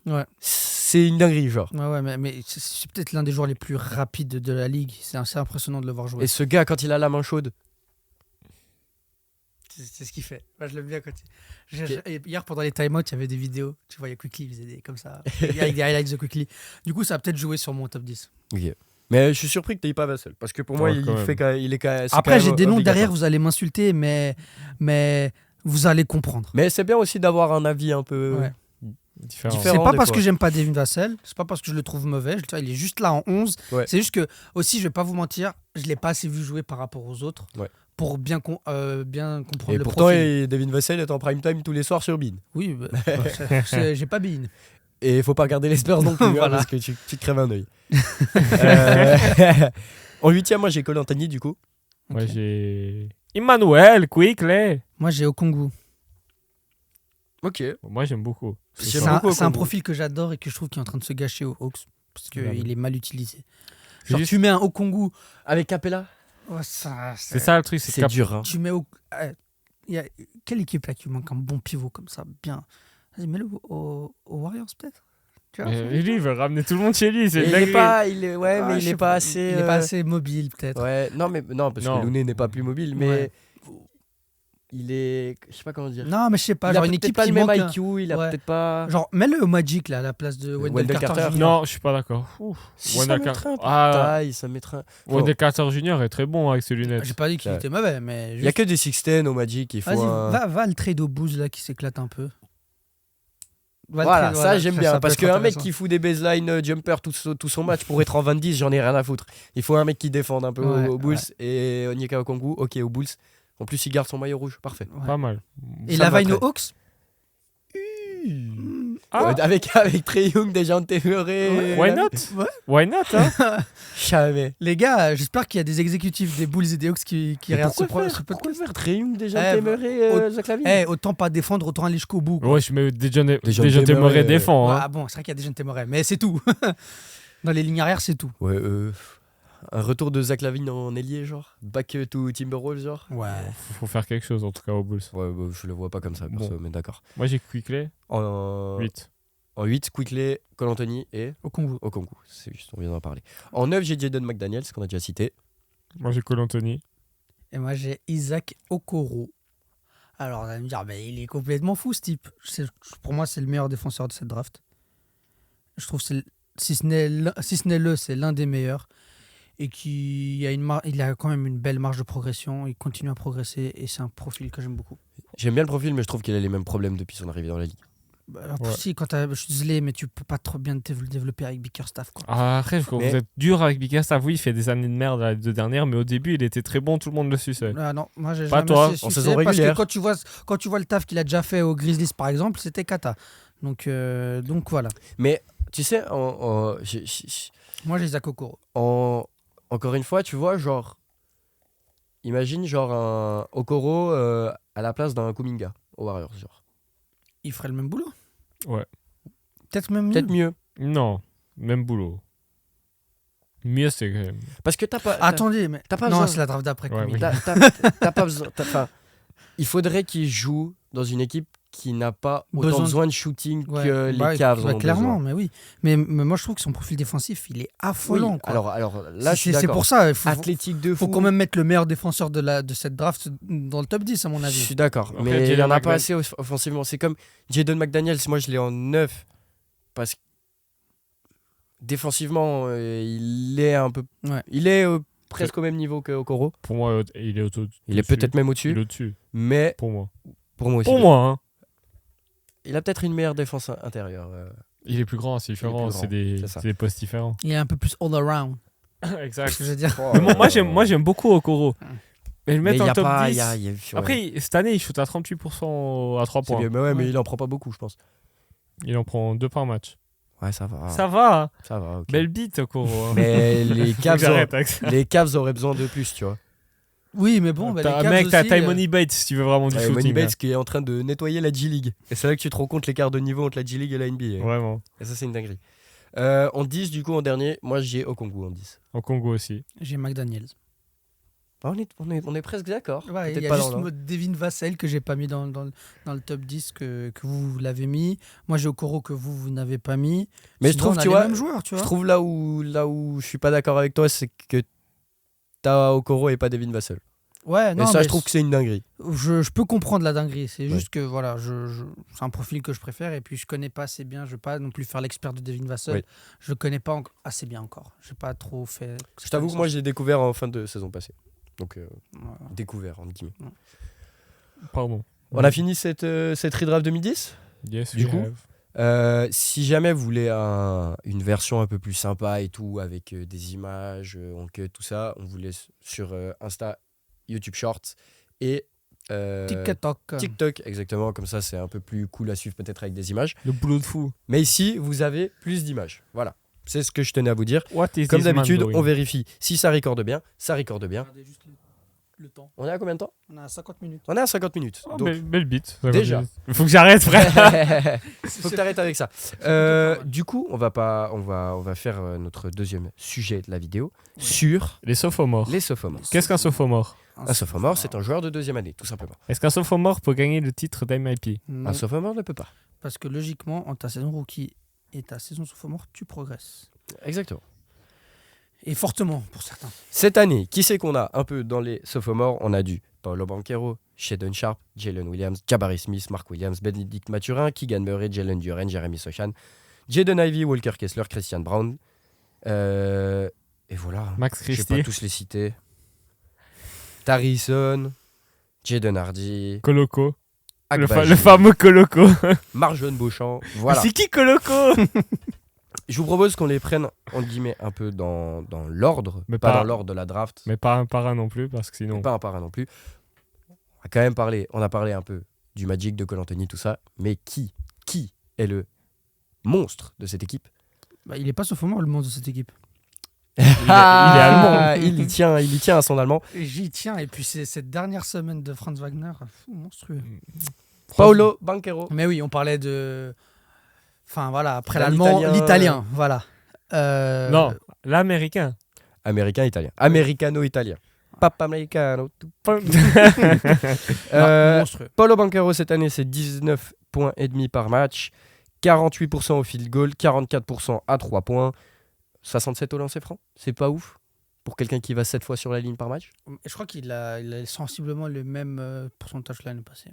Ouais. c'est une dinguerie, genre. Ouais, mais c'est peut-être l'un des joueurs les plus rapides de la ligue. C'est assez impressionnant de le voir jouer. Et ce gars, quand il a la main chaude, C'est ce qu'il fait. Moi, je l'aime bien quand Hier, pendant les time-out, il y avait des vidéos. Tu vois, il y a Quickly, il faisait des comme ça. Avec des highlights de Quickly. Du coup, ça a peut-être joué sur mon top 10. mais je suis surpris que tu n'aies pas Vassell. Parce que pour moi, Ouais, il quand même. fait il est c'est Après, quand j'ai même des noms obligatoire. derrière, vous allez m'insulter, mais vous allez comprendre. Mais c'est bien aussi d'avoir un avis un peu. Ouais. Différent. Différent. C'est pas des parce fois. que j'aime pas Devin Vassell, c'est pas parce que je le trouve mauvais. Tu vois, il est juste là en 11. Ouais. C'est juste que, aussi, je vais pas vous mentir, je l'ai pas assez vu jouer par rapport aux autres Ouais. pour bien comprendre Et le pourtant, profil. Devin Vassell est en prime time tous les soirs sur Bean. Oui, j'ai pas Bean. Et il faut pas regarder les Spurs non plus, hein, Voilà. parce que tu te crèves un œil. En 8ème, moi j'ai Cole Anthony du coup. Moi, j'ai Emmanuel Quickley. Moi, j'ai Okongu. Ok. Moi, j'aime beaucoup. J'aime C'est un, beaucoup c'est un Okongu. profil que j'adore et que je trouve qui est en train de se gâcher aux Hawks parce Vraiment. qu'il est mal utilisé. C'est Genre, juste- tu mets un Okongu. Avec Capella. Ouais, ça, C'est ça le truc, c'est C'est dur. Hein. Tu mets y a, quelle équipe là qui manque un bon pivot comme ça, bien. Vas-y, mets-le aux Warriors peut-être. Tu vois, Mais lui, il veut ramener tout le monde chez lui. C'est Et une il est dinguerie. pas, il est, ouais, Ah, mais je il sais est pas assez. Il est pas assez mobile peut-être. Ouais, non, parce Non. que Looney n'est pas plus mobile, mais Ouais. il est, je sais pas comment dire. Non, mais je sais pas. il Genre a une peut-être équipe pas qui le même manque. IQ, il a Ouais. peut-être pas. Genre mets-le au Magic là à la place de Wendell, Wendell Carter. Carter. Jr. Non, je suis pas d'accord. Ouf. Si ça Wendell mettrait un peu de Ah, taille, ça mettrait. Wendell Carter Jr. est très bon avec ses lunettes. J'ai pas dit qu'il Ouais. était mauvais, mais Il y a que des 16 au Magic, il faut. vas-y, va le trade au Bulls là qui s'éclate un peu. Va le Voilà, trade, ça j'aime bien. peut Parce être qu'un mec intéressant. qui fout des baseline jumper tout son match pour être en 20-10, j'en ai rien à foutre. Il faut un mec qui défende un peu Ouais, aux Bulls. Et Onyeka Okongwu, ok, aux Bulls. En plus, il garde son maillot rouge, parfait. Ouais. Pas mal. Et Ça la Vine m'attrait. aux Hawks Ah. Avec Trae Young, Dejounte Murray. Why not? Ouais. Why not, hein? Jamais. Les gars, j'espère qu'il y a des exécutifs des Bulls et des Hawks qui regardent ce podcast. Pourquoi faire Trae Young, Dejounte Murray, Zach LaVine? Autant pas défendre, autant aller jusqu'au bout. quoi. Ouais, je mets déjà Murray, Murray défend. Ouais, Hein. ah bon, c'est vrai qu'il y a des jeunes Témorais, mais c'est tout. Dans les lignes arrière, c'est tout. Ouais, un retour de Zach LaVine en ailier, genre. Back to Timberwolves, genre. Ouais. Faut faire quelque chose, en tout cas, aux Bulls. Ouais, bah, je le vois pas comme ça, perso, mais d'accord. Moi, j'ai Quickley, En 8. En 8, Quickley, Cole Anthony et Au Congo. Okongwu. C'est juste, on vient d'en parler. En 9, j'ai Jaden McDaniels, qu'on a déjà cité. Moi, j'ai Cole Anthony. Et moi, j'ai Isaac Okoro. Alors, vous allez me dire, il est complètement fou, ce type. Pour moi, c'est le meilleur défenseur de cette draft. Je trouve que si ce n'est c'est l'un des meilleurs. Et il a quand même une belle marge de progression. Il continue à progresser et c'est un profil que j'aime beaucoup. J'aime bien le profil, mais je trouve qu'il a les mêmes problèmes depuis son arrivée dans la ligue. Ouais. Si, je suis désolé, mais tu peux pas trop bien te développer avec Bickerstaff. Quoi. Ah, après, vous êtes dur avec Bickerstaff. Oui, il fait des années de merde les 2 dernières, mais au début, il était très bon, tout le monde le suçait. Ah non, moi j'ai Pas jamais toi, sucé en saison parce régulière. que quand tu vois le taf qu'il a déjà fait aux Grizzlies par exemple, c'était cata. Donc voilà. Mais tu sais, Moi j'ai Isaac Okoro. encore une fois, tu vois, genre, imagine genre un Okoro à la place d'un Kuminga aux Warriors, genre. Il ferait le même boulot. Ouais. Peut-être même mieux. Peut-être mieux. Non, même boulot. Mieux, c'est quand même. Parce que t'as pas. Attendez, mais t'as pas non, besoin- c'est la draft d'après. Ouais, Kuminga. T'as pas besoin. Enfin, il faudrait qu'il joue dans une équipe qui n'a pas autant besoin de shooting Ouais, que les bah, Cavs ont clairement, besoin. mais oui. Mais moi je trouve que son profil défensif, il est affolant. Oui, quoi. alors là, je suis c'est d'accord. pour ça. Il faut Athlétique de fou. quand même mettre le meilleur défenseur de cette draft dans le top 10 à mon Je avis. suis d'accord, Après, mais il n'y en a Jaden pas assez offensivement. C'est comme Jaden McDaniels, moi je l'ai en 9 parce que défensivement, il est un peu. Ouais. Il est presque au même niveau que Okoro. Pour moi, il est Il est peut-être même Il est au-dessus, au-dessus, mais pour moi. pour moi aussi. Pour moi, hein. Il a peut-être une meilleure défense intérieure. Il est plus grand, c'est différent. plus grand, C'est c'est ça. des postes différents. Il est un peu plus all around. Exact. Ce que je veux dire. Mais moi, j'aime beaucoup Okoro. Mais le Mais mettre il y en a top pas. 10. Ouais. Après, cette année, il shoot à 38% à 3 C'est points. bien, mais ouais, mais il en prend pas beaucoup, je pense. Il en prend 2 par match. Ouais, ça va. Ça va. Hein. Ça va, ok. Belle bite, Okoro. Hein. Mais les Faut que Cavs, j'arrête avec ça. les Cavs auraient besoin de plus, tu vois. Oui, mais bon, les T'as un Cavs mec, t'as aussi, Timony Bates si tu veux vraiment du Ouais, shooting. Money hein. Bates qui est en train de nettoyer la G-League. Et c'est là que tu te rends compte l'écart de niveau entre la G-League et la NBA. Vraiment. Et ça, c'est une dinguerie. En 10, du coup, en dernier, moi j'ai Okongwu en 10. Au Congo aussi. J'ai McDaniels. Ah, on est presque d'accord. Ouais, il Peut-être y a pas juste dans Devin Vassell que j'ai pas mis dans le top 10 que vous l'avez mis. Moi j'ai Okoro que vous n'avez pas mis. Mais je Sinon, trouve, on a tu les vois, mêmes joueurs, tu je vois. trouve là où je suis pas d'accord avec toi, c'est que t'as Okoro et pas Devin Vassell. Ouais, non, et ça, mais je trouve que c'est une dinguerie. je peux comprendre la dinguerie. C'est Ouais. juste que voilà, c'est un profil que je préfère et puis je connais pas assez bien. Je vais pas non plus faire l'expert de Devin Vassell. Oui. Je connais pas assez bien encore. J'ai pas trop fait. Je t'avoue que moi, j'ai découvert en fin de saison passée. Donc, Voilà. découvert, en guillemets. Pardon. On a fini cette redraft 2010. Yes, Du we coup, have. Si jamais vous voulez une version un peu plus sympa et tout, avec des images, on cut, tout ça, on vous laisse sur Insta, YouTube Shorts et TikTok. TikTok, exactement. Comme ça, c'est un peu plus cool à suivre peut-être avec des images. Le boulot de fou. Mais ici, vous avez plus d'images. Voilà. C'est ce que je tenais à vous dire. What is Comme this man d'habitude, doing? on vérifie si ça recorde bien. Ça recorde bien. Regardez juste le temps. On est à combien de temps? On a 50 minutes. On est à 50 minutes. Oh, Donc, belle bite. Déjà. Il faut que j'arrête, frère. faut que tu arrêtes avec ça. Du coup, on va faire notre deuxième sujet de la vidéo sur Les sophomores. les sophomores. Qu'est-ce qu'un sophomore? Un sophomore, c'est un joueur de deuxième année, tout simplement. Est-ce qu'un sophomore peut gagner le titre d'MIP? Non, Un sophomore ne peut pas. parce que logiquement, en ta saison rookie et ta saison sophomore, tu progresses. Exactement. Et fortement pour certains. Cette année, qui c'est qu'on a un peu dans les sophomores? On a du Paolo Banchero, Shaedon Sharpe, Jalen Williams, Jabari Smith, Mark Williams, Benedict Mathurin, Keegan Murray, Jalen Duren, Jeremy Sochan, Jaden Ivey, Walker Kessler, Christian Brown. Et voilà. Max Je vais Christie. pas tous les citer. Tarison, Jaden Hardy, Coloco. Agbaji, Le fameux Coloco. Marjon Beauchamp. Voilà. C'est qui Coloco? Je vous propose qu'on les prenne, en guillemets, un peu dans l'ordre, Mais pas pas- dans l'ordre de la draft, Mais pas un par un non plus, parce que sinon. mais pas un par un non plus. On a quand même parlé, un peu du Magic, de Cole Anthony, tout ça, mais qui est le monstre de cette équipe. Bah, il est pas sophomore, le monstre de cette équipe. Il est allemand. Il y tient à son allemand. Et j'y tiens. Et puis, c'est cette dernière semaine de Franz Wagner, monstrueux. Paolo Banchero. Mais oui, on parlait de. Enfin, voilà, après D'un l'allemand, Italien. l'italien, voilà. Non, l'américain. Américain-italien. Americano-italien. Papa Americano. Monstrueux. Paolo Banchero, cette année, c'est 19 points et demi par match. 48% au field goal, 44% à 3 points. 67 au lancer franc. C'est pas ouf pour quelqu'un qui va 7 fois sur la ligne par match. Je crois qu'il a sensiblement le même pourcentage que l'année passée.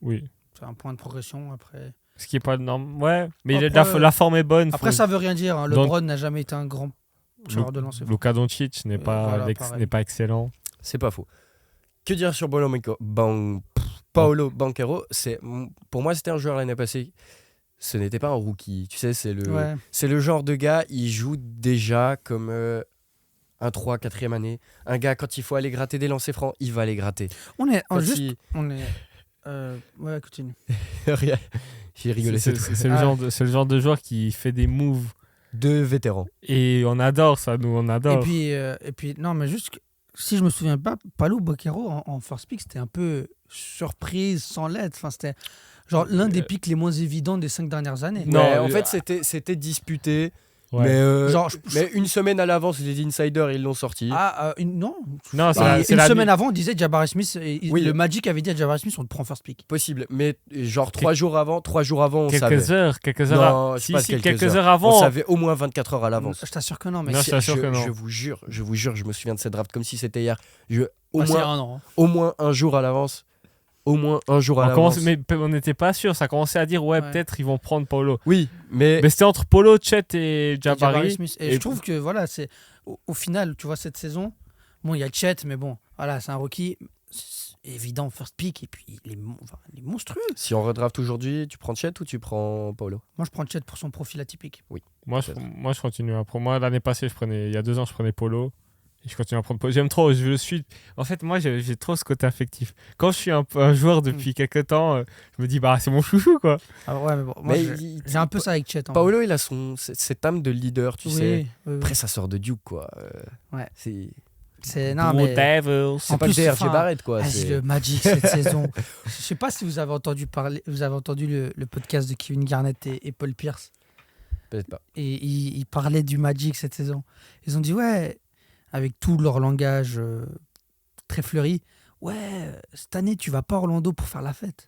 Oui. C'est un point de progression après. Ce qui est pas normal. Ouais, mais Après, la forme est bonne. Après, ça veut rien dire. Hein. Donc- LeBron n'a jamais été un grand tireur de lancer franc. Luka Doncic n'est pas, voilà, pareil. n'est pas excellent. C'est pas faux. Que dire sur Paolo Banchero, pour moi, c'était un joueur l'année passée. Ce n'était pas un rookie. Tu sais, c'est le genre de gars, il joue déjà comme un 3, 4e année. Un gars, quand il faut aller gratter des lancers francs, il va les gratter. Ouais, continue. Rien. J'ai rigolé. C'est le genre de joueur qui fait des moves. Deux vétérans. Et on adore ça, nous, on adore. Et puis, non, mais juste, si je me souviens pas, Paolo Banchero en first pick, c'était un peu surprise, sans lettre. Enfin, c'était genre l'un des picks les moins évidents des 5 dernières années. Non, Ouais, en fait, c'était disputé. Ouais. Mais une semaine à l'avance, les insiders, ils l'ont sorti. Non. Non, Une c'est la semaine avant, on disait Jabari Smith. Oui. Le Magic avait dit à Jabari Smith, on te prend first pick. Possible. Mais genre 3 jours avant, on savait. quelques heures. Non, Si, c'est pas si, quelques quelques heures. heures On avant. savait au moins 24 heures à l'avance. Je t'assure que non. Mais Non, c'est- je t'assure que non. Je vous jure, je me souviens de cette draft comme si c'était hier. Au c'est moins un an. au moins un jour à l'avance. Au moins un jour à On l'avance. commence, mais on n'était pas sûr. Ça commençait à dire, ouais, peut-être ils vont prendre Paolo. Oui, mais Mais c'était entre Paolo, Chet et Jabari. Smith. Et je trouve que voilà, c'est au final, tu vois, cette saison, bon, il y a Chet, mais bon, voilà, c'est un rookie. C'est évident, first pick, et puis il est monstrueux. si on redraft aujourd'hui, tu prends Chet ou tu prends Paolo? Moi, je prends Chet pour son profil atypique. Moi, je continue. Pour moi, l'année passée, il y a 2 ans, je prenais Paolo. Et je continue à prendre Paolo. J'aime trop. En fait, moi, j'ai trop ce côté affectif. Quand je suis un joueur depuis quelques temps, je me dis, bah, c'est mon chouchou, quoi. Alors, ouais, mais bon, moi, j'ai un peu ça avec Chet. Paolo, il a cette âme de leader, tu sais. Oui. Après, ça sort de Duke, quoi. Ouais. C'est Non, mais Devils. c'est En pas plus, le DRG enfin, Barrett, quoi. vas-y, c'est- le Magic cette saison. Je sais pas si vous avez entendu le podcast de Kevin Garnett et Paul Pierce. Peut-être pas. Et ils parlaient du Magic cette saison. Ils ont dit, ouais, avec tout leur langage très fleuri, ouais, cette année, tu vas pas à Orlando pour faire la fête.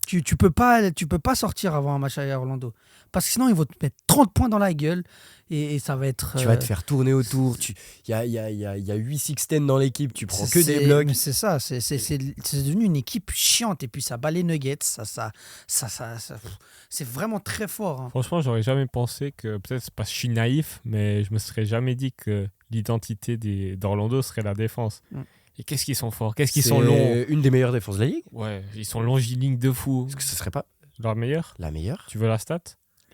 Tu peux pas sortir avant un match à Orlando. Parce que sinon, ils vont te mettre 30 points dans la gueule et ça va être... Tu vas te faire tourner autour. Il y a 8 sixten dans l'équipe. Tu prends que des blocs. Mais c'est ça, c'est devenu une équipe chiante. Et puis ça bat les Nuggets. C'est vraiment très fort. Hein. Franchement, j'aurais jamais pensé que, peut-être c'est parce que je suis naïf, mais je me serais jamais dit que l'identité d'Orlando serait la défense. Et qu'est-ce qu'ils sont forts, qu'est-ce qu'ils sont longs. C'est une des meilleures défenses de la ligue. Ouais, ils sont longilignes de fou. Est-ce que ce serait pas Leur meilleur. la meilleure? Tu veux la stat?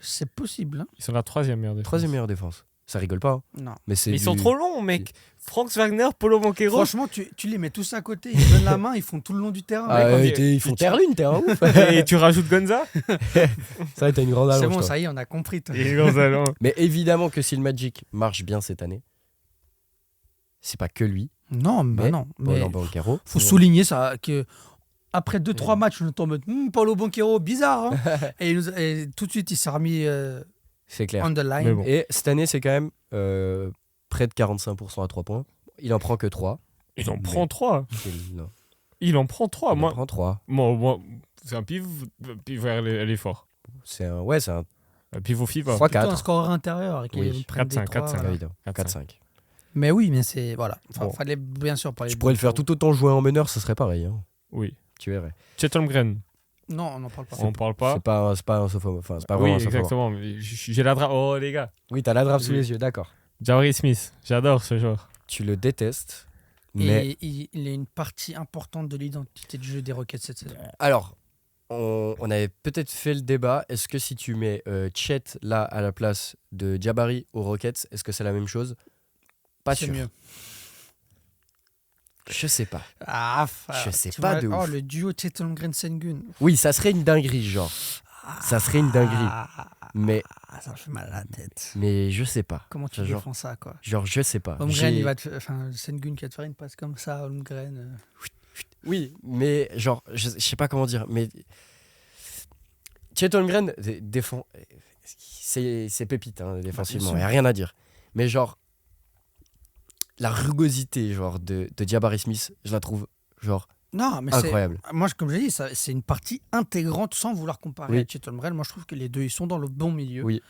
C'est possible. Hein. Ils sont la 3e meilleure défense. 3e meilleure défense. Ça rigole pas. Hein. Non. Mais c'est Ils sont trop longs, mec. Frank Wagner, Paolo Banchero. Franchement, tu les mets tous à côté. Ils donnent la main, ils font tout le long du terrain. Ah, mec, ils font terre-lune, t'es un ouf. Et tu rajoutes Gonza. Ça, t'as une grande allonge. C'est bon, toi. ça y est, on a compris. Toi. Et Gonzalo. Mais évidemment que si le Magic marche bien cette année, c'est pas que lui. Non, bah Mais non. Mais Paolo Banchero. faut souligner ça que après 2-3 matchs, on est en mode Paolo Banchero, bizarre. Hein. et tout de suite, il s'est remis C'est clair. on the line. Mais bon. Et cette année, c'est quand même près de 45% à 3 points. Il en prend que 3. Il en prend 3. Non, Il en prend 3. il en Moi, prend 3. c'est un pivot. Elle est fort. C'est un Un pivot FIFA. 3-4. Plutôt un scoreur intérieur. Qui Oui. prenne des 4-5, trois, 4-5. voilà. Évidemment. 4-5. 4-5. Mais oui, mais c'est. Voilà. Enfin, Bon. fallait bien sûr parler Tu de pourrais le faire Banchero. tout autant jouer en meneur, ce serait pareil. Hein. Oui. Tu verrais. Chet Holmgren. Non, on n'en parle pas. On parle pas. C'est pas un sophomore. Enfin, c'est pas Oui, vraiment un sophomore. exactement. Mais j'ai la draft. Oh, les gars. Oui, t'as la draft sous Oui. les yeux, d'accord. Jabari Smith. J'adore ce joueur. Tu le détestes. Mais Et il est une partie importante de l'identité de jeu des Rockets cette saison. alors, on avait peut-être fait le débat. Est-ce que si tu mets Chet là à la place de Jabari aux Rockets, est-ce que c'est la même chose? Pas C'est sûr. mieux. Je sais pas. Je sais tu pas vois, de ouf. le duo Chet Holmgren Sengun. Oui, ça serait une dinguerie, genre. Ça serait une dinguerie. Mais, ça me fait mal à la tête. mais je sais pas. Comment tu Genre- défends ça, quoi? Genre, je sais pas. Holmgren, il va te... Enfin, Sengun qui va te faire une passe comme ça, Holmgren. Oui, mais genre, je sais pas comment dire, mais Chet Holmgren défend, c'est pépite hein, défensivement, sûr. y a rien à dire. Mais genre, la rugosité genre de Jabari Smith, je la trouve genre Non, mais incroyable. moi, comme je l'ai dit, c'est une partie intégrante sans vouloir comparer Oui. à Chet Holmgren. Moi, je trouve que les deux, ils sont dans le bon milieu. Oui.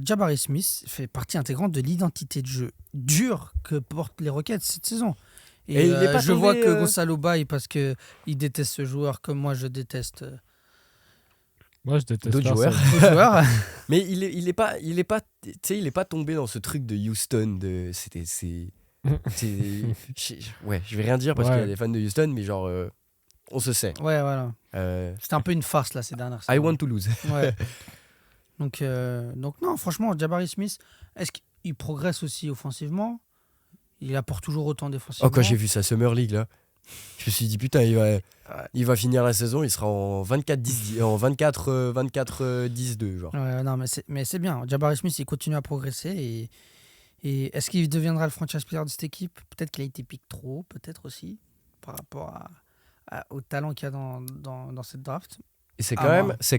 Jabari Smith fait partie intégrante de l'identité de jeu dure que portent les Rockets cette saison. Et, Et il est pas je tombé, vois que Gonzalo baille parce qu'il déteste ce joueur comme moi, je déteste Moi, je déteste D'autres personne. joueurs. ce joueur. Mais il est pas, tu sais, il est pas tombé dans ce truc de Houston de, ouais, je vais rien dire parce Ouais. qu'il y a des fans de Houston, mais genre, on se sait. Ouais, voilà. C'était un peu une farce là ces dernières I semaines. want to lose. Ouais. Donc non, franchement, Jabari Smith, est-ce qu'il progresse aussi offensivement? Il apporte toujours autant défensivement. Oh, quand j'ai vu sa Summer League là, je me suis dit putain, il va finir la saison, il sera en 24-10, en 24-10-2 genre. Ouais, non, mais c'est bien. Jabari Smith, il continue à progresser et est-ce qu'il deviendra le franchise player de cette équipe? Peut-être qu'il a été pick trop haut, peut-être aussi par rapport au talent qu'il y a dans cette draft. Et c'est Ah,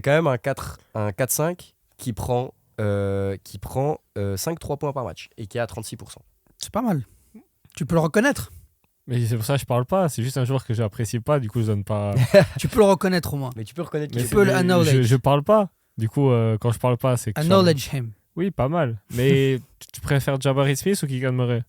quand même un 4-5 qui prend 5-3 points par match et qui est à 36%. C'est pas mal. Tu peux le reconnaître. Mais c'est pour ça que je parle pas. C'est juste un joueur que j'apprécie pas. Du coup, je donne pas. Tu peux le reconnaître au moins. Mais tu peux reconnaître Mais qu'il peux le mais acknowledge. je parle pas. Du coup, quand je parle pas, c'est que. Acknowledge him. Oui, pas mal. Mais tu préfères Jabari Smith ou Keegan Murray?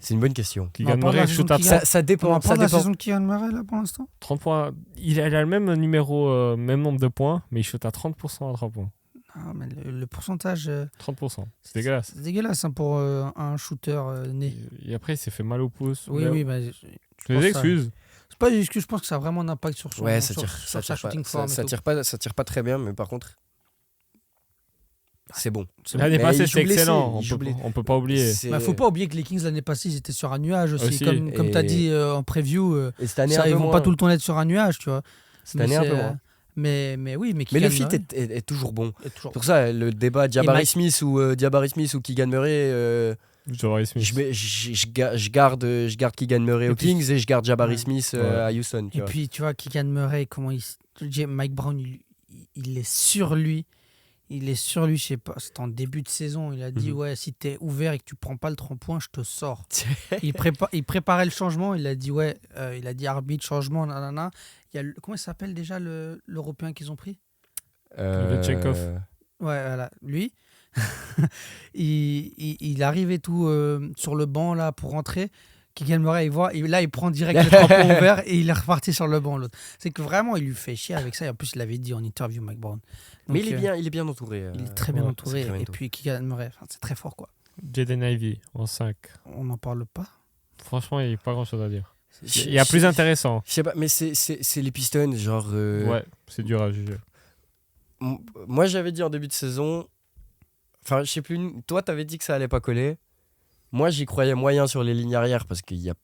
C'est une bonne question. Keegan On parle de Murray la shoot saison à de Keegan. Ça On dépend. va Ça prendre la dépend. saison de Kylian Murray là pour l'instant. 30 points. Il a le même numéro, même nombre de points, mais il shoot à 30% à 3 points. Ah, mais le pourcentage, 30%. C'est dégueulasse. c'est dégueulasse hein, pour un shooter né. Et après, il s'est fait mal au pouce. Oui, Mais oui, bah, je Je pense les ça. excuses. C'est pas une excuse, je pense que ça a vraiment un impact sur son Ouais, ça sur- tire, sur ça sa tire pas, shooting form. et ça tout. tire pas très bien, mais par contre, c'est bon. L'année Mais passée, il joue c'était blessé, excellent. il joue blessé. On peut pas oublier. C'est- Bah, faut pas oublier que les Kings l'année passée, ils étaient sur un nuage aussi. Aussi. Comme tu as Et- dit en preview, Et cette année, ça, un ils peu vont moins. pas tout le temps être sur un nuage, tu vois. Cette année, un c'est, peu moins. Mais oui, mais Mais Keegan le fit Murray est toujours bon. est toujours. Pour ça, le débat Jabari Mike- Smith ou Keegan Murray, Jabari Smith. je garde Keegan Murray Et aux puis- Kings et je garde Jabari Ouais. Smith Ouais. à Houston. tu Et vois. puis, tu vois, Keegan Murray, Mike Brown, il est sur lui. Il est sur lui, je sais pas, c'était en début de saison. Il a dit, Mhm. ouais, si t'es ouvert et que tu prends pas le 3 points, je te sors. Il préparait le changement. Il a dit, ouais, il a dit arbitre, changement, nanana. Il y a comment il s'appelle déjà l'Européen qu'ils ont pris? Vechenkov. Ouais, voilà, lui. il arrive et tout sur le banc là pour rentrer. Keegan Murray, il voit, et là il prend direct le 3 points ouvert et il est reparti sur le banc l'autre. C'est que vraiment il lui fait chier avec ça. Et en plus, il l'avait dit en interview, Mike Brown. Mais Donc, il est bien entouré. il est très bien ouais, entouré. c'est très bien Et entouré. puis Keegan Murray, c'est très fort quoi. Jaden Ivey en 5. On n'en parle pas. Franchement, il n'y a pas grand chose à dire. Je- Il y a plus je- intéressant. Je sais pas, mais c'est les Pistons, genre. Ouais, c'est dur à juger. Moi, j'avais dit en début de saison. Enfin, je sais plus. Toi, t'avais dit que ça allait pas coller. Moi, j'y croyais moyen sur les lignes arrière parce qu'il y a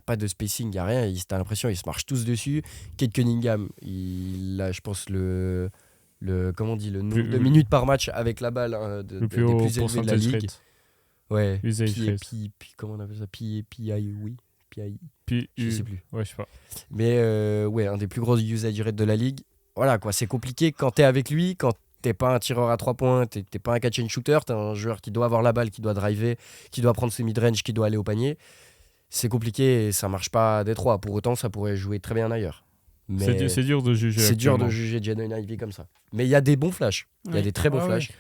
pas de spacing, il n'y a rien. T'as l'impression qu'ils se marchent tous dessus. Kate Cunningham, il a, je pense, comment on dit, le nombre de minutes par match avec la balle hein, Le des plus haut plus élevés de la pourcentage ligue. rate. Ouais. Usage Puis, rate. comment on appelle ça PI, oui. PI, Puis, je sais plus. Ouais, je sais pas. Mais ouais, un des plus gros usage rates de la ligue. Voilà quoi, c'est compliqué quand t'es avec lui, quand t'es pas un tireur à 3 points, t'es pas un catch and shooter, t'es un joueur qui doit avoir la balle, qui doit driver, qui doit prendre ses mid-range, qui doit aller au panier. C'est compliqué et ça marche pas à Détroit. Pour autant, ça pourrait jouer très bien ailleurs. Mais C'est dur de juger. c'est dur de actuellement. juger Jaden Ivey comme ça. Mais il y a des bons flashs. Il y a Ouais. des très bons Ouais, flashs.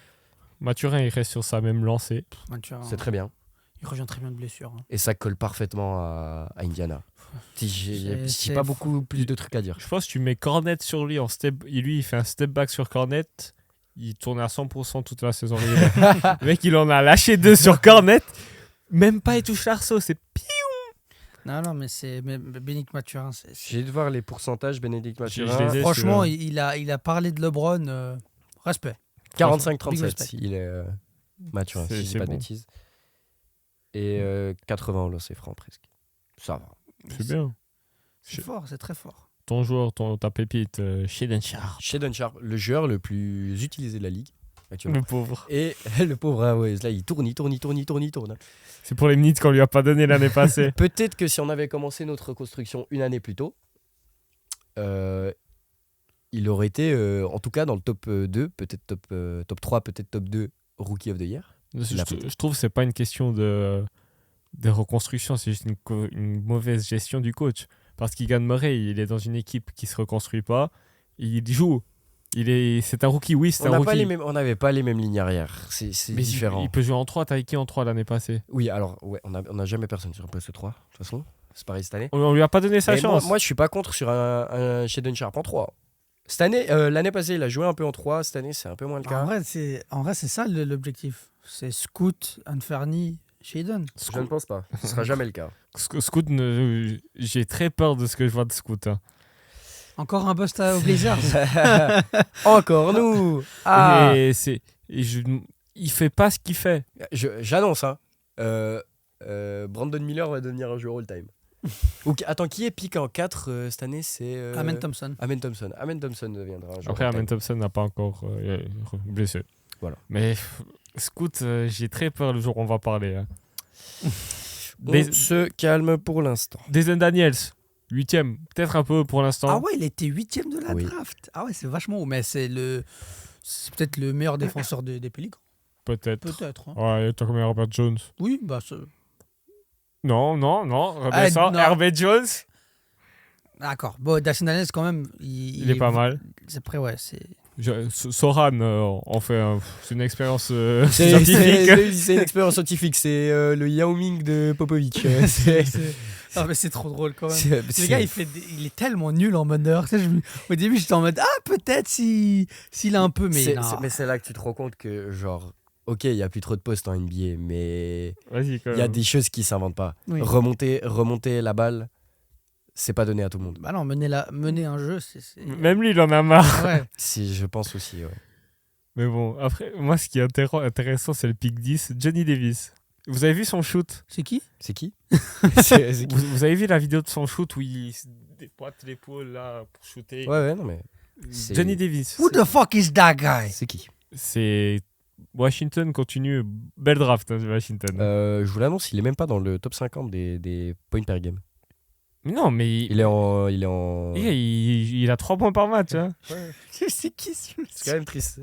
Mathurin, il reste sur sa même lancée. C'est très bien. Il revient très bien de blessure. Hein. Et ça colle parfaitement à Indiana. J'ai C'est- pas beaucoup plus de trucs à dire. Je pense que tu mets Cornet sur lui en step. Lui, il fait un step back sur Cornet. Il tourne à 100% toute la saison régulière. Le mec, il en a lâché 2 sur Cornet. Même pas, il touche l'arceau. C'est Non, mais Bénic Mathurin, J'ai de voir les pourcentages, Bénédicte Je Mathurin. les ai. franchement, celui-là. il a parlé de LeBron. Respect. Big 45-37, respect. il est Mathurin, si je dis C'est pas de bon. bêtises. Et 80 au lancer franc presque. Ça va. C'est bien. C'est fort, c'est très fort. ton joueur, ta pépite, Shaedon Sharpe. Shaedon Sharpe, le joueur le plus utilisé de la ligue actuellement. Le pauvre. Et le pauvre, ah ouais, là il tourne. C'est pour les minutes qu'on lui a pas donné l'année passée. Peut-être que si on avait commencé notre reconstruction une année plus tôt, il aurait été, en tout cas dans le top 2, peut-être top 3, peut-être top 2 Rookie of the Year. Je trouve que c'est pas une question de reconstruction, c'est juste une mauvaise gestion du coach. Parce qu'Egan Murray, il est dans une équipe qui se reconstruit pas, il joue. C'est un rookie, oui, c'est un rookie. On n'avait pas les mêmes lignes arrière, c'est Mais différent. il peut jouer en 3, t'as qui en 3 l'année passée? Oui, alors, ouais, on n'a jamais personne sur un poste 3, de toute façon. C'est pareil cette année. On lui a pas donné sa Mais chance. moi, je suis pas contre sur un Shaedon Sharpe en 3. Cette année, l'année passée, il a joué un peu en 3. Cette année, c'est un peu moins le cas. En vrai, c'est ça l'objectif. C'est Scoot, Anferny, Shaedon. Je ne pense pas. Ce sera jamais le cas. Scoot, j'ai très peur de ce que je vois de Scoot. Hein. Encore un bust aux Blazers. Encore nous. Ah. Il fait pas ce qu'il fait. J'annonce, hein. Brandon Miller va devenir un joueur all-time. Attends, qui est pick en 4 cette année? C'est Amen Thompson. Amen Thompson deviendra un joueur Après, all-time. Amen Thompson n'a pas encore blessé. Voilà. Mais Scoot, j'ai très peur le jour où on va parler. Hein. On se calme pour l'instant. Desmond Daniels, 8ème, peut-être un peu pour l'instant. Ah ouais, il était 8ème de la Oui. draft. Ah ouais, c'est vachement haut. Mais c'est peut-être le meilleur défenseur des Pélicans. Peut-être. Peut-être. Hein. Ouais, t'as combien Herbert Jones? Oui, bah. Non. Non. Herbert Jones, D'accord. Bon, Desmond Daniels, quand même. Il il est pas mal. C'est après, ouais. C'est. Soran, en fait, c'est une expérience C'est scientifique. c'est une expérience scientifique. C'est le Yao Ming de Popovic. Ah, mais c'est trop drôle quand même. C'est- Le gars, il est tellement nul en meneur. Tu sais, au début, j'étais en mode peut-être s'il a un peu, mais non. mais c'est là que tu te rends compte que, genre, ok, il n'y a plus trop de postes en NBA, mais Vas-y, quand il y a même. des choses qui s'inventent pas. Oui. Remonter la balle, c'est pas donné à tout le monde. Bah non, mener un jeu, c'est. Même lui, il en a marre. Ouais. Si, je pense aussi, ouais. Mais bon, après, moi, ce qui est intéressant, c'est le pick 10, Johnny Davis. Vous avez vu son shoot? C'est qui? C'est qui? C'est qui? Vous avez vu la vidéo de son shoot où il se dépoite l'épaule là pour shooter? Ouais, non, mais. c'est- Johnny Davis. Who the fuck is that guy? C'est qui? C'est Washington continue. Belle draft, hein, de Washington. Je vous l'annonce, il est même pas dans le top 50 des points per game. Mais non, mais Il est en. il a 3 points par match. Hein. C'est qui celui-là? C'est quand même triste.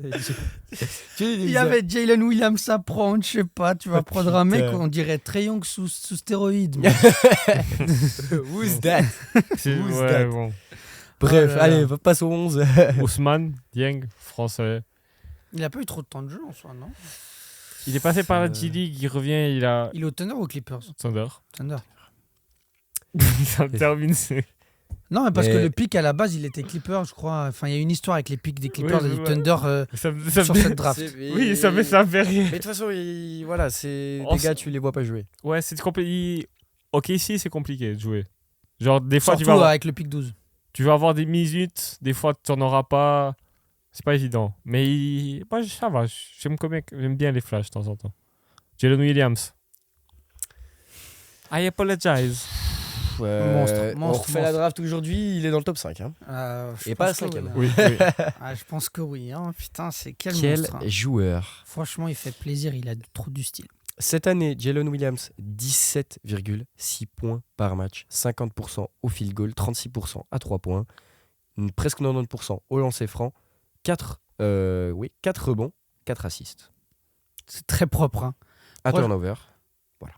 Il y avait Jalen Williams à prendre, je sais pas, tu vas prendre un mec, on dirait Trae Young sous stéroïdes. mais- Who's that? Who's Ouais, that? bon. Bref, Oh là là. allez, passe au 11. Ousmane Dieng, français. Il a pas eu trop de temps de jeu en soi, non? Il est passé par la G-League, il revient, il a. Il est au Thunder ou aux Clippers? Thunder. Thunder. Ça termine, c'est. Non, mais parce Mais- que le pic à la base, il était Clippers, je crois. Enfin, il y a une histoire avec les pics des Clippers Oui, et du ouais. Thunder Ça sur me- cette draft. Oui, ça me fait rire. Mais de toute façon, voilà, c'est Oh, des gars, c'est- tu les vois pas jouer. Ouais, c'est compliqué. Ok, ici, c'est compliqué de jouer. Genre, des fois, Surtout avec le pic 12. tu vas avoir des minutes, des fois, tu n'en auras pas. C'est pas évident. Mais moi, ça va. J'aime bien les flashs de temps en temps. Jalen Williams. I apologize. Monstre, on monstre, refait monstre. la draft aujourd'hui, il est dans le top 5. Hein. Je Et pas pense à que cinquième. oui, Oui, oui. Ah, je pense que oui. Hein. Putain, c'est quel Quel monstre. Hein. joueur. Franchement, il fait plaisir. Il a trop du style. Cette année, Jalen Williams, 17,6 points par match, 50% au field goal, 36% à 3 points, presque 90% au lancer franc, 4 rebonds, 4 assists. C'est très propre. Hein. À Ouais. turnover. Voilà.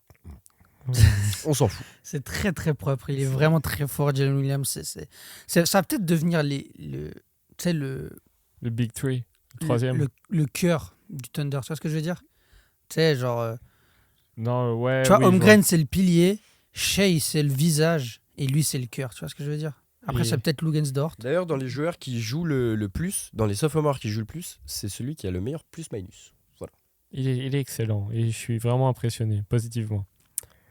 On s'en fout. C'est très très propre. Il est vraiment très fort, Jalen Williams. Ça va peut-être devenir tu sais, Le Big Three. Le troisième. le cœur du Thunder. Tu vois ce que je veux dire? Tu sais, genre. Non, ouais. Tu vois, oui, je Holmgren, c'est le pilier. Shea, c'est le visage. Et lui, c'est le cœur. Tu vois ce que je veux dire? Après, Et- c'est peut-être Lugensdort. D'ailleurs, dans les joueurs qui jouent le plus, dans les sophomores qui jouent le plus, c'est celui qui a le meilleur plus-minus. Voilà. Il est excellent. Et je suis vraiment impressionné, positivement.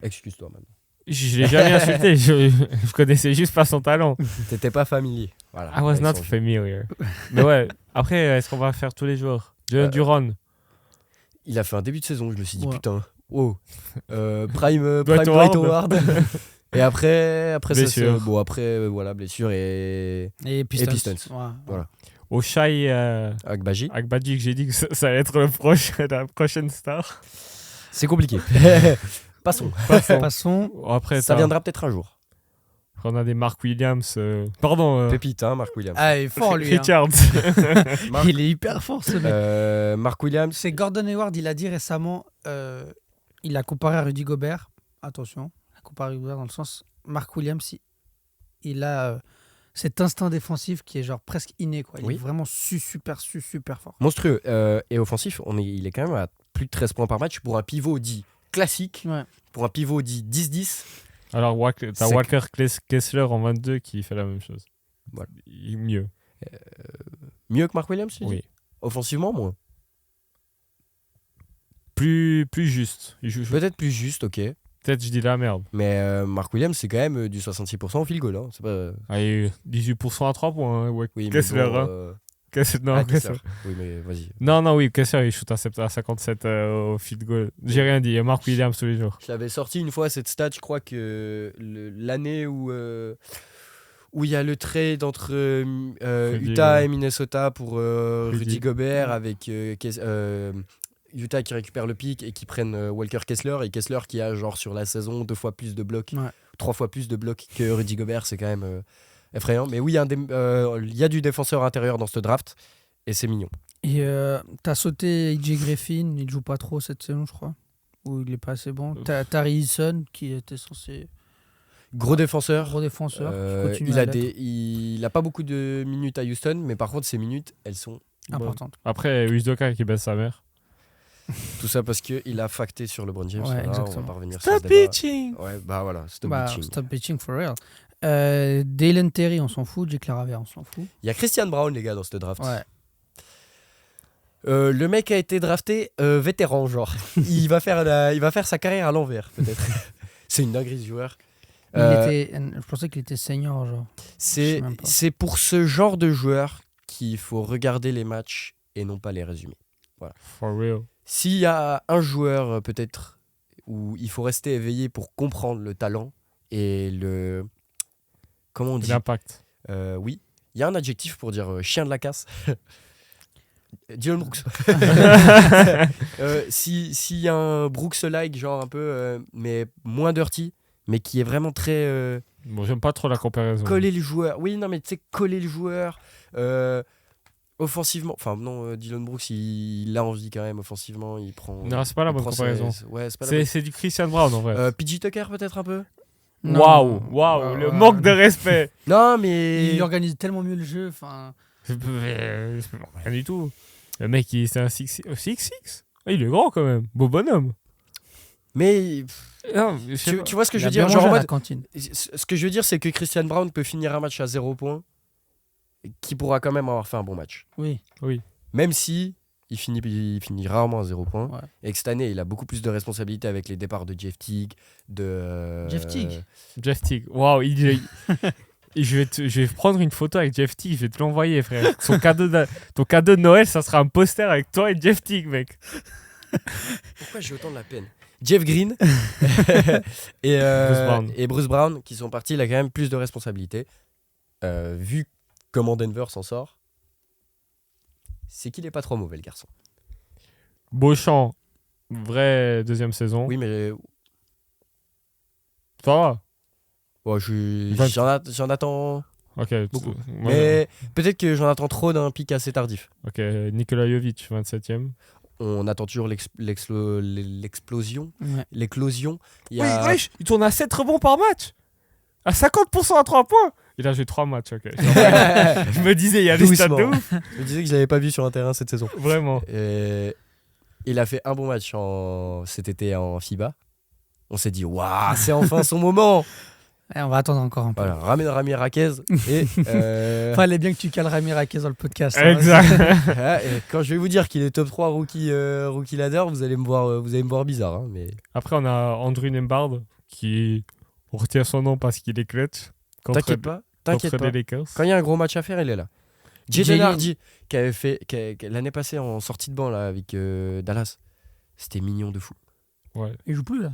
Excuse-toi, man. Je l'ai jamais insulté. Je connaissais juste pas son talent. T'étais pas familier. Voilà. I was Avec not son jeu. familiar. Mais ouais, après, est-ce qu'on va faire tous les joueurs? Jalen Duran. Il a fait un début de saison, je me suis dit, Ouais. putain, wow. Prime Dwight Dwight Howard. Howard. Et après Blessure. voilà, blessure et Pistons. Pistons. Ouais. Voilà. Ochai Agbaji. Agbaji, que j'ai dit que ça allait être la prochaine star. C'est compliqué. Passons. Passons. Après, Ça viendra peut-être un jour. on a des Mark Williams. Pardon. Pépite, hein, Mark Williams. Ah, il est fort lui. Hein. Richards. Mark, Il est hyper fort ce mec. Mark Williams. C'est Gordon Hayward, il a dit récemment, il a comparé à Rudy Gobert. Attention, il a comparé à Rudy Gobert dans le sens, Mark Williams, il a cet instinct défensif qui est genre presque inné. Quoi. Il Oui. est vraiment super fort. Monstrueux. Et offensif, il est quand même à plus de 13 points par match pour un pivot dit classique. Ouais. Pour un pivot dit 10-10. Alors, t'as C'est- Walker Kessler en 22 qui fait la même chose. Voilà. Mieux. Mieux que Mark Williams, tu dis Oui. Offensivement, moins. Plus juste. Peut-être plus juste, ok. Peut-être je dis la merde. Mais Mark Williams, c'est quand même du 66% au field goal. Hein. C'est pas... Allez, 18% à 3 points. Hein. Ouais, Oui, mais Kessler, bon, hein. Non, Ah, Kessler. Kessler. Oui, mais vas-y. Non, oui, Kessler, il shoot à 57 au field goal. J'ai rien dit. Mark Williams tous les jours. Je l'avais sorti une fois cette stat, je crois que l'année où il y a le trade entre Utah et Minnesota pour Rudy Gobert avec Utah qui récupère le pick et qui prennent Walker Kessler et Kessler qui a genre sur la saison 2 fois plus de blocs, Ouais. 3 fois plus de blocs que Rudy Gobert, c'est quand même effrayant. Mais oui, il y a du défenseur intérieur dans ce draft et c'est mignon. Et t'as sauté AJ Griffin, il joue pas trop cette saison, je crois. Ou il est pas assez bon. T'as Tari Eason qui était censé Gros défenseur. gros défenseur. Qui continue il à a l'être. il a pas beaucoup de minutes à Houston, mais par contre ses minutes, elles sont Importante. Après, Udoka qui baisse sa mère. tout ça parce que il a facté sur LeBron James. Ouais, Voilà, exactement. On va pas revenir sur ce débat. pitching. Ouais, bah voilà, stop Bah, bitching. stop bitching for real. Dalen Terry, on s'en fout. Jake Lavert, on s'en fout. Il y a Christian Brown les gars dans ce draft. Ouais. Le mec a été drafté vétéran genre. il va faire sa carrière à l'envers peut-être. C'est une dinguerie ce joueur. Je pensais qu'il était senior, genre. C'est sais même pas. c'est pour ce genre de joueur qu'il faut regarder les matchs et non pas les résumer. For real. S'il y a un joueur peut-être où il faut rester éveillé pour comprendre le talent et le comment on dit L'impact. oui, il y a un adjectif pour dire chien de la casse. Dylan Brooks. S'il y a un Brooks-like, genre un peu, mais moins dirty, mais qui est vraiment très Bon, j'aime pas trop la comparaison. coller le joueur. Oui, non, mais tu sais, coller le joueur offensivement. Enfin, non, Dylan Brooks, il a envie quand même offensivement. Il prend. Non, c'est pas la il bonne prend comparaison. ouais, c'est pas la bonne. C'est du Christian Brown en vrai. PJ Tucker, peut-être un peu. Waouh, le Ouais. manque de respect. Non, mais. Il organise tellement mieux le jeu. Enfin, Rien du tout. Le mec, c'est un 6'6". Il est grand quand même. Beau bonhomme. Mais Non, je sais pas. tu vois ce que il je a veux dire, bien genre mangé en à la mode, cantine. ce que je veux dire, c'est que Christian Brown peut finir un match à 0 points, qui pourra quand même avoir fait un bon match. Oui. Même si il finit rarement à 0 points. Ouais. Et que cette année, il a beaucoup plus de responsabilités avec les départs de Jeff Teague, de. Jeff Teague. Jeff Teague. Waouh, je vais prendre une photo avec Jeff Teague, je vais te l'envoyer, frère. Ton cadeau de Noël, ça sera un poster avec toi et Jeff Teague, mec. Pourquoi j'ai autant de la peine Jeff Green et, Brown. et Bruce Brown qui sont partis, il a quand même plus de responsabilités. Vu comment Denver s'en sort, c'est qu'il est pas trop mauvais, le garçon. Beauchamp, vraie deuxième saison. Oui, mais Ça va. bon, j'en attends. Ok. Beaucoup. Ouais. Mais peut-être que j'en attends trop d'un pic assez tardif. Ok, Nikola Jovic, 27ème. On attend toujours l'explosion. Ouais. L'éclosion. Il y a... Il tourne à 7 rebonds par match. À 50% à 3 points. Il a joué 3 matchs, ok. Je me disais, il y a des stats de Doucement. ouf. Je me disais que je l'avais pas vu sur un terrain cette saison. Vraiment. Et il a fait un bon match cet été en FIBA. On s'est dit, waouh, c'est enfin son moment. On va attendre encore un peu. Voilà, ramène Rami Raquez. Et, Fallait bien que tu cales Rami Raquez dans le podcast. hein. Exact. et quand je vais vous dire qu'il est top 3 rookie ladder, vous allez me voir bizarre. Hein, mais... Après, on a Andrew Nembhard qui on retient son nom parce qu'il est clutch. T'inquiète pas. Contre les Lakers. Quand il y a un gros match à faire, il est là. Jaden Jalen- Hardy, qui avait fait l'année passée en sortie de banc là, avec Dallas, c'était mignon de fou. Ouais. Il joue plus là.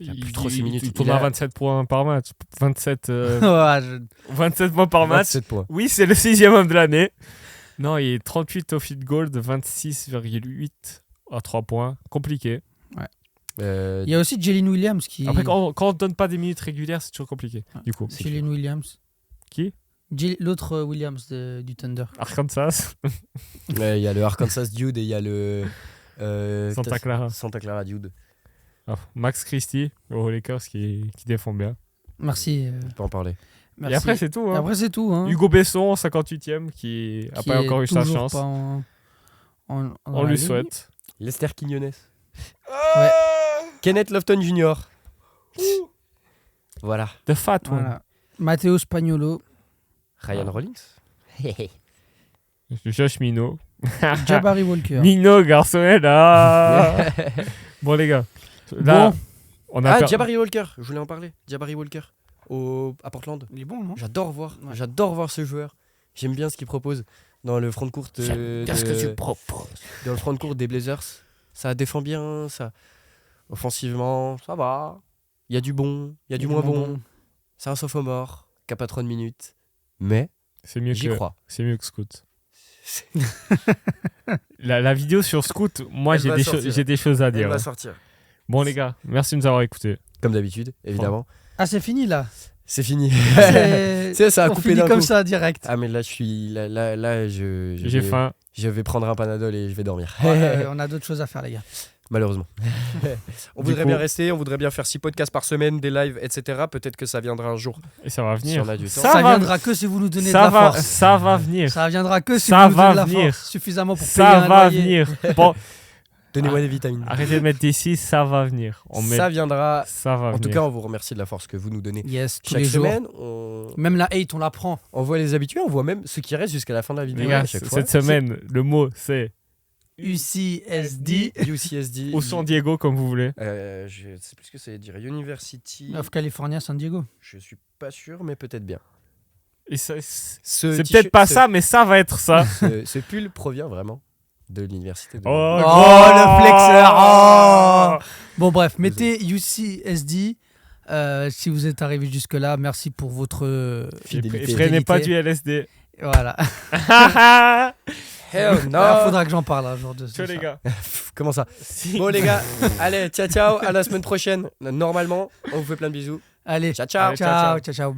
Il y a plus trop 6 minutes. Il tourne à 27 points par match. 27 Ouais, points par match. 27 points. Oui, c'est le 6e homme de l'année. Non, il est 38 au field goal de 26,8 à 3 points. Compliqué. Il y a aussi Jalen Williams qui. Après, quand on ne donne pas des minutes régulières, c'est toujours compliqué. Du coup. Jalen Williams. Qui L'autre Williams du Thunder. Arkansas. Il y a le Arkansas Dude et il y a le Santa Clara. Santa Clara Dude. Ah, Max Christie aux Lakers qui défend bien. Merci. On peut en parler. Et après, c'est tout. Et Hein. après, c'est tout. Hein. Hugo Besson, 58e, qui n'a pas est encore eu sa toujours chance. pas dans On la lui ligue. souhaite. Lester Quinones. Ouais. Kenneth Lofton Jr. Voilà. The Fat One. Voilà. Matteo Spagnolo. Ryan Ah. Rollins. Josh Minot. Jabari Walker. Minot, garçon est là. Bon, les gars. Là, Bon. on a Jabari Walker. Je voulais en parler. Jabari Walker. À Portland. Il est bon, non J'adore voir. Ouais. J'adore voir ce joueur. J'aime bien ce qu'il propose dans le front court. proposes. Dans le front court des Blazers. Ça défend bien. Ça. Offensivement, ça va. Il y a du bon. Il y a du moins bon. C'est un sophomore qui a pas trop de minutes. Mais C'est mieux j'y que crois. C'est mieux que Scoot. La vidéo sur Scoot, moi Elle j'ai va des, sortir. j'ai des choses à Elle dire. va sortir. Bon les gars, merci de nous avoir écoutés. Comme d'habitude, évidemment. Ah, c'est fini là. C'est fini. C'est- Ça a On coupé finit d'un comme coup. ça direct. Ah mais là je suis là je J'ai vais- faim. Je vais prendre un Panadol et je vais dormir. On a d'autres choses à faire, les gars. Malheureusement. On Du voudrait coup- bien rester, on voudrait bien faire 6 podcasts par semaine, des lives, etc. Peut-être que ça viendra un jour. Et ça va Si venir. on a du temps. Ça va- viendra que si vous nous donnez de Ça la va, force. ça va venir. Ça viendra que si Ça vous nous donnez de va la venir. force suffisamment pour payer Ça un va loyer. venir. Bon, Donnez-moi des vitamines. arrêtez de mettre des 6, ça va venir. Ça viendra. Ça va En venir. tout cas, on vous remercie de la force que vous nous donnez. Yes, tous Chaque les jours. semaine, on Même la hate, on la prend. voit les habitués, on voit même ceux qui restent jusqu'à la fin de la vidéo. les gars, à chaque fois. cette semaine, le mot c'est UCSD UCSD. ou San Diego comme vous voulez. Je sais plus ce que ça veut dire. University. of California, San Diego. Je suis pas sûr, mais peut-être bien. Et c'est C'est peut-être pas ça, mais ça va être ça. Ce pull provient vraiment de l'université de. Oh, le flexeur. Oh. Bon, bref, mettez UCSD. Si vous êtes arrivé jusque-là, merci pour votre Fidélité. Et prenez pas du LSD. Voilà. Hell no. Faudra que j'en parle un jour de Ciao ça. les gars. Comment ça? Bon les gars, allez, ciao ciao, à la semaine prochaine. Normalement, on vous fait plein de bisous. Allez, Ciao ciao. Allez, ciao, ciao. ciao, ciao.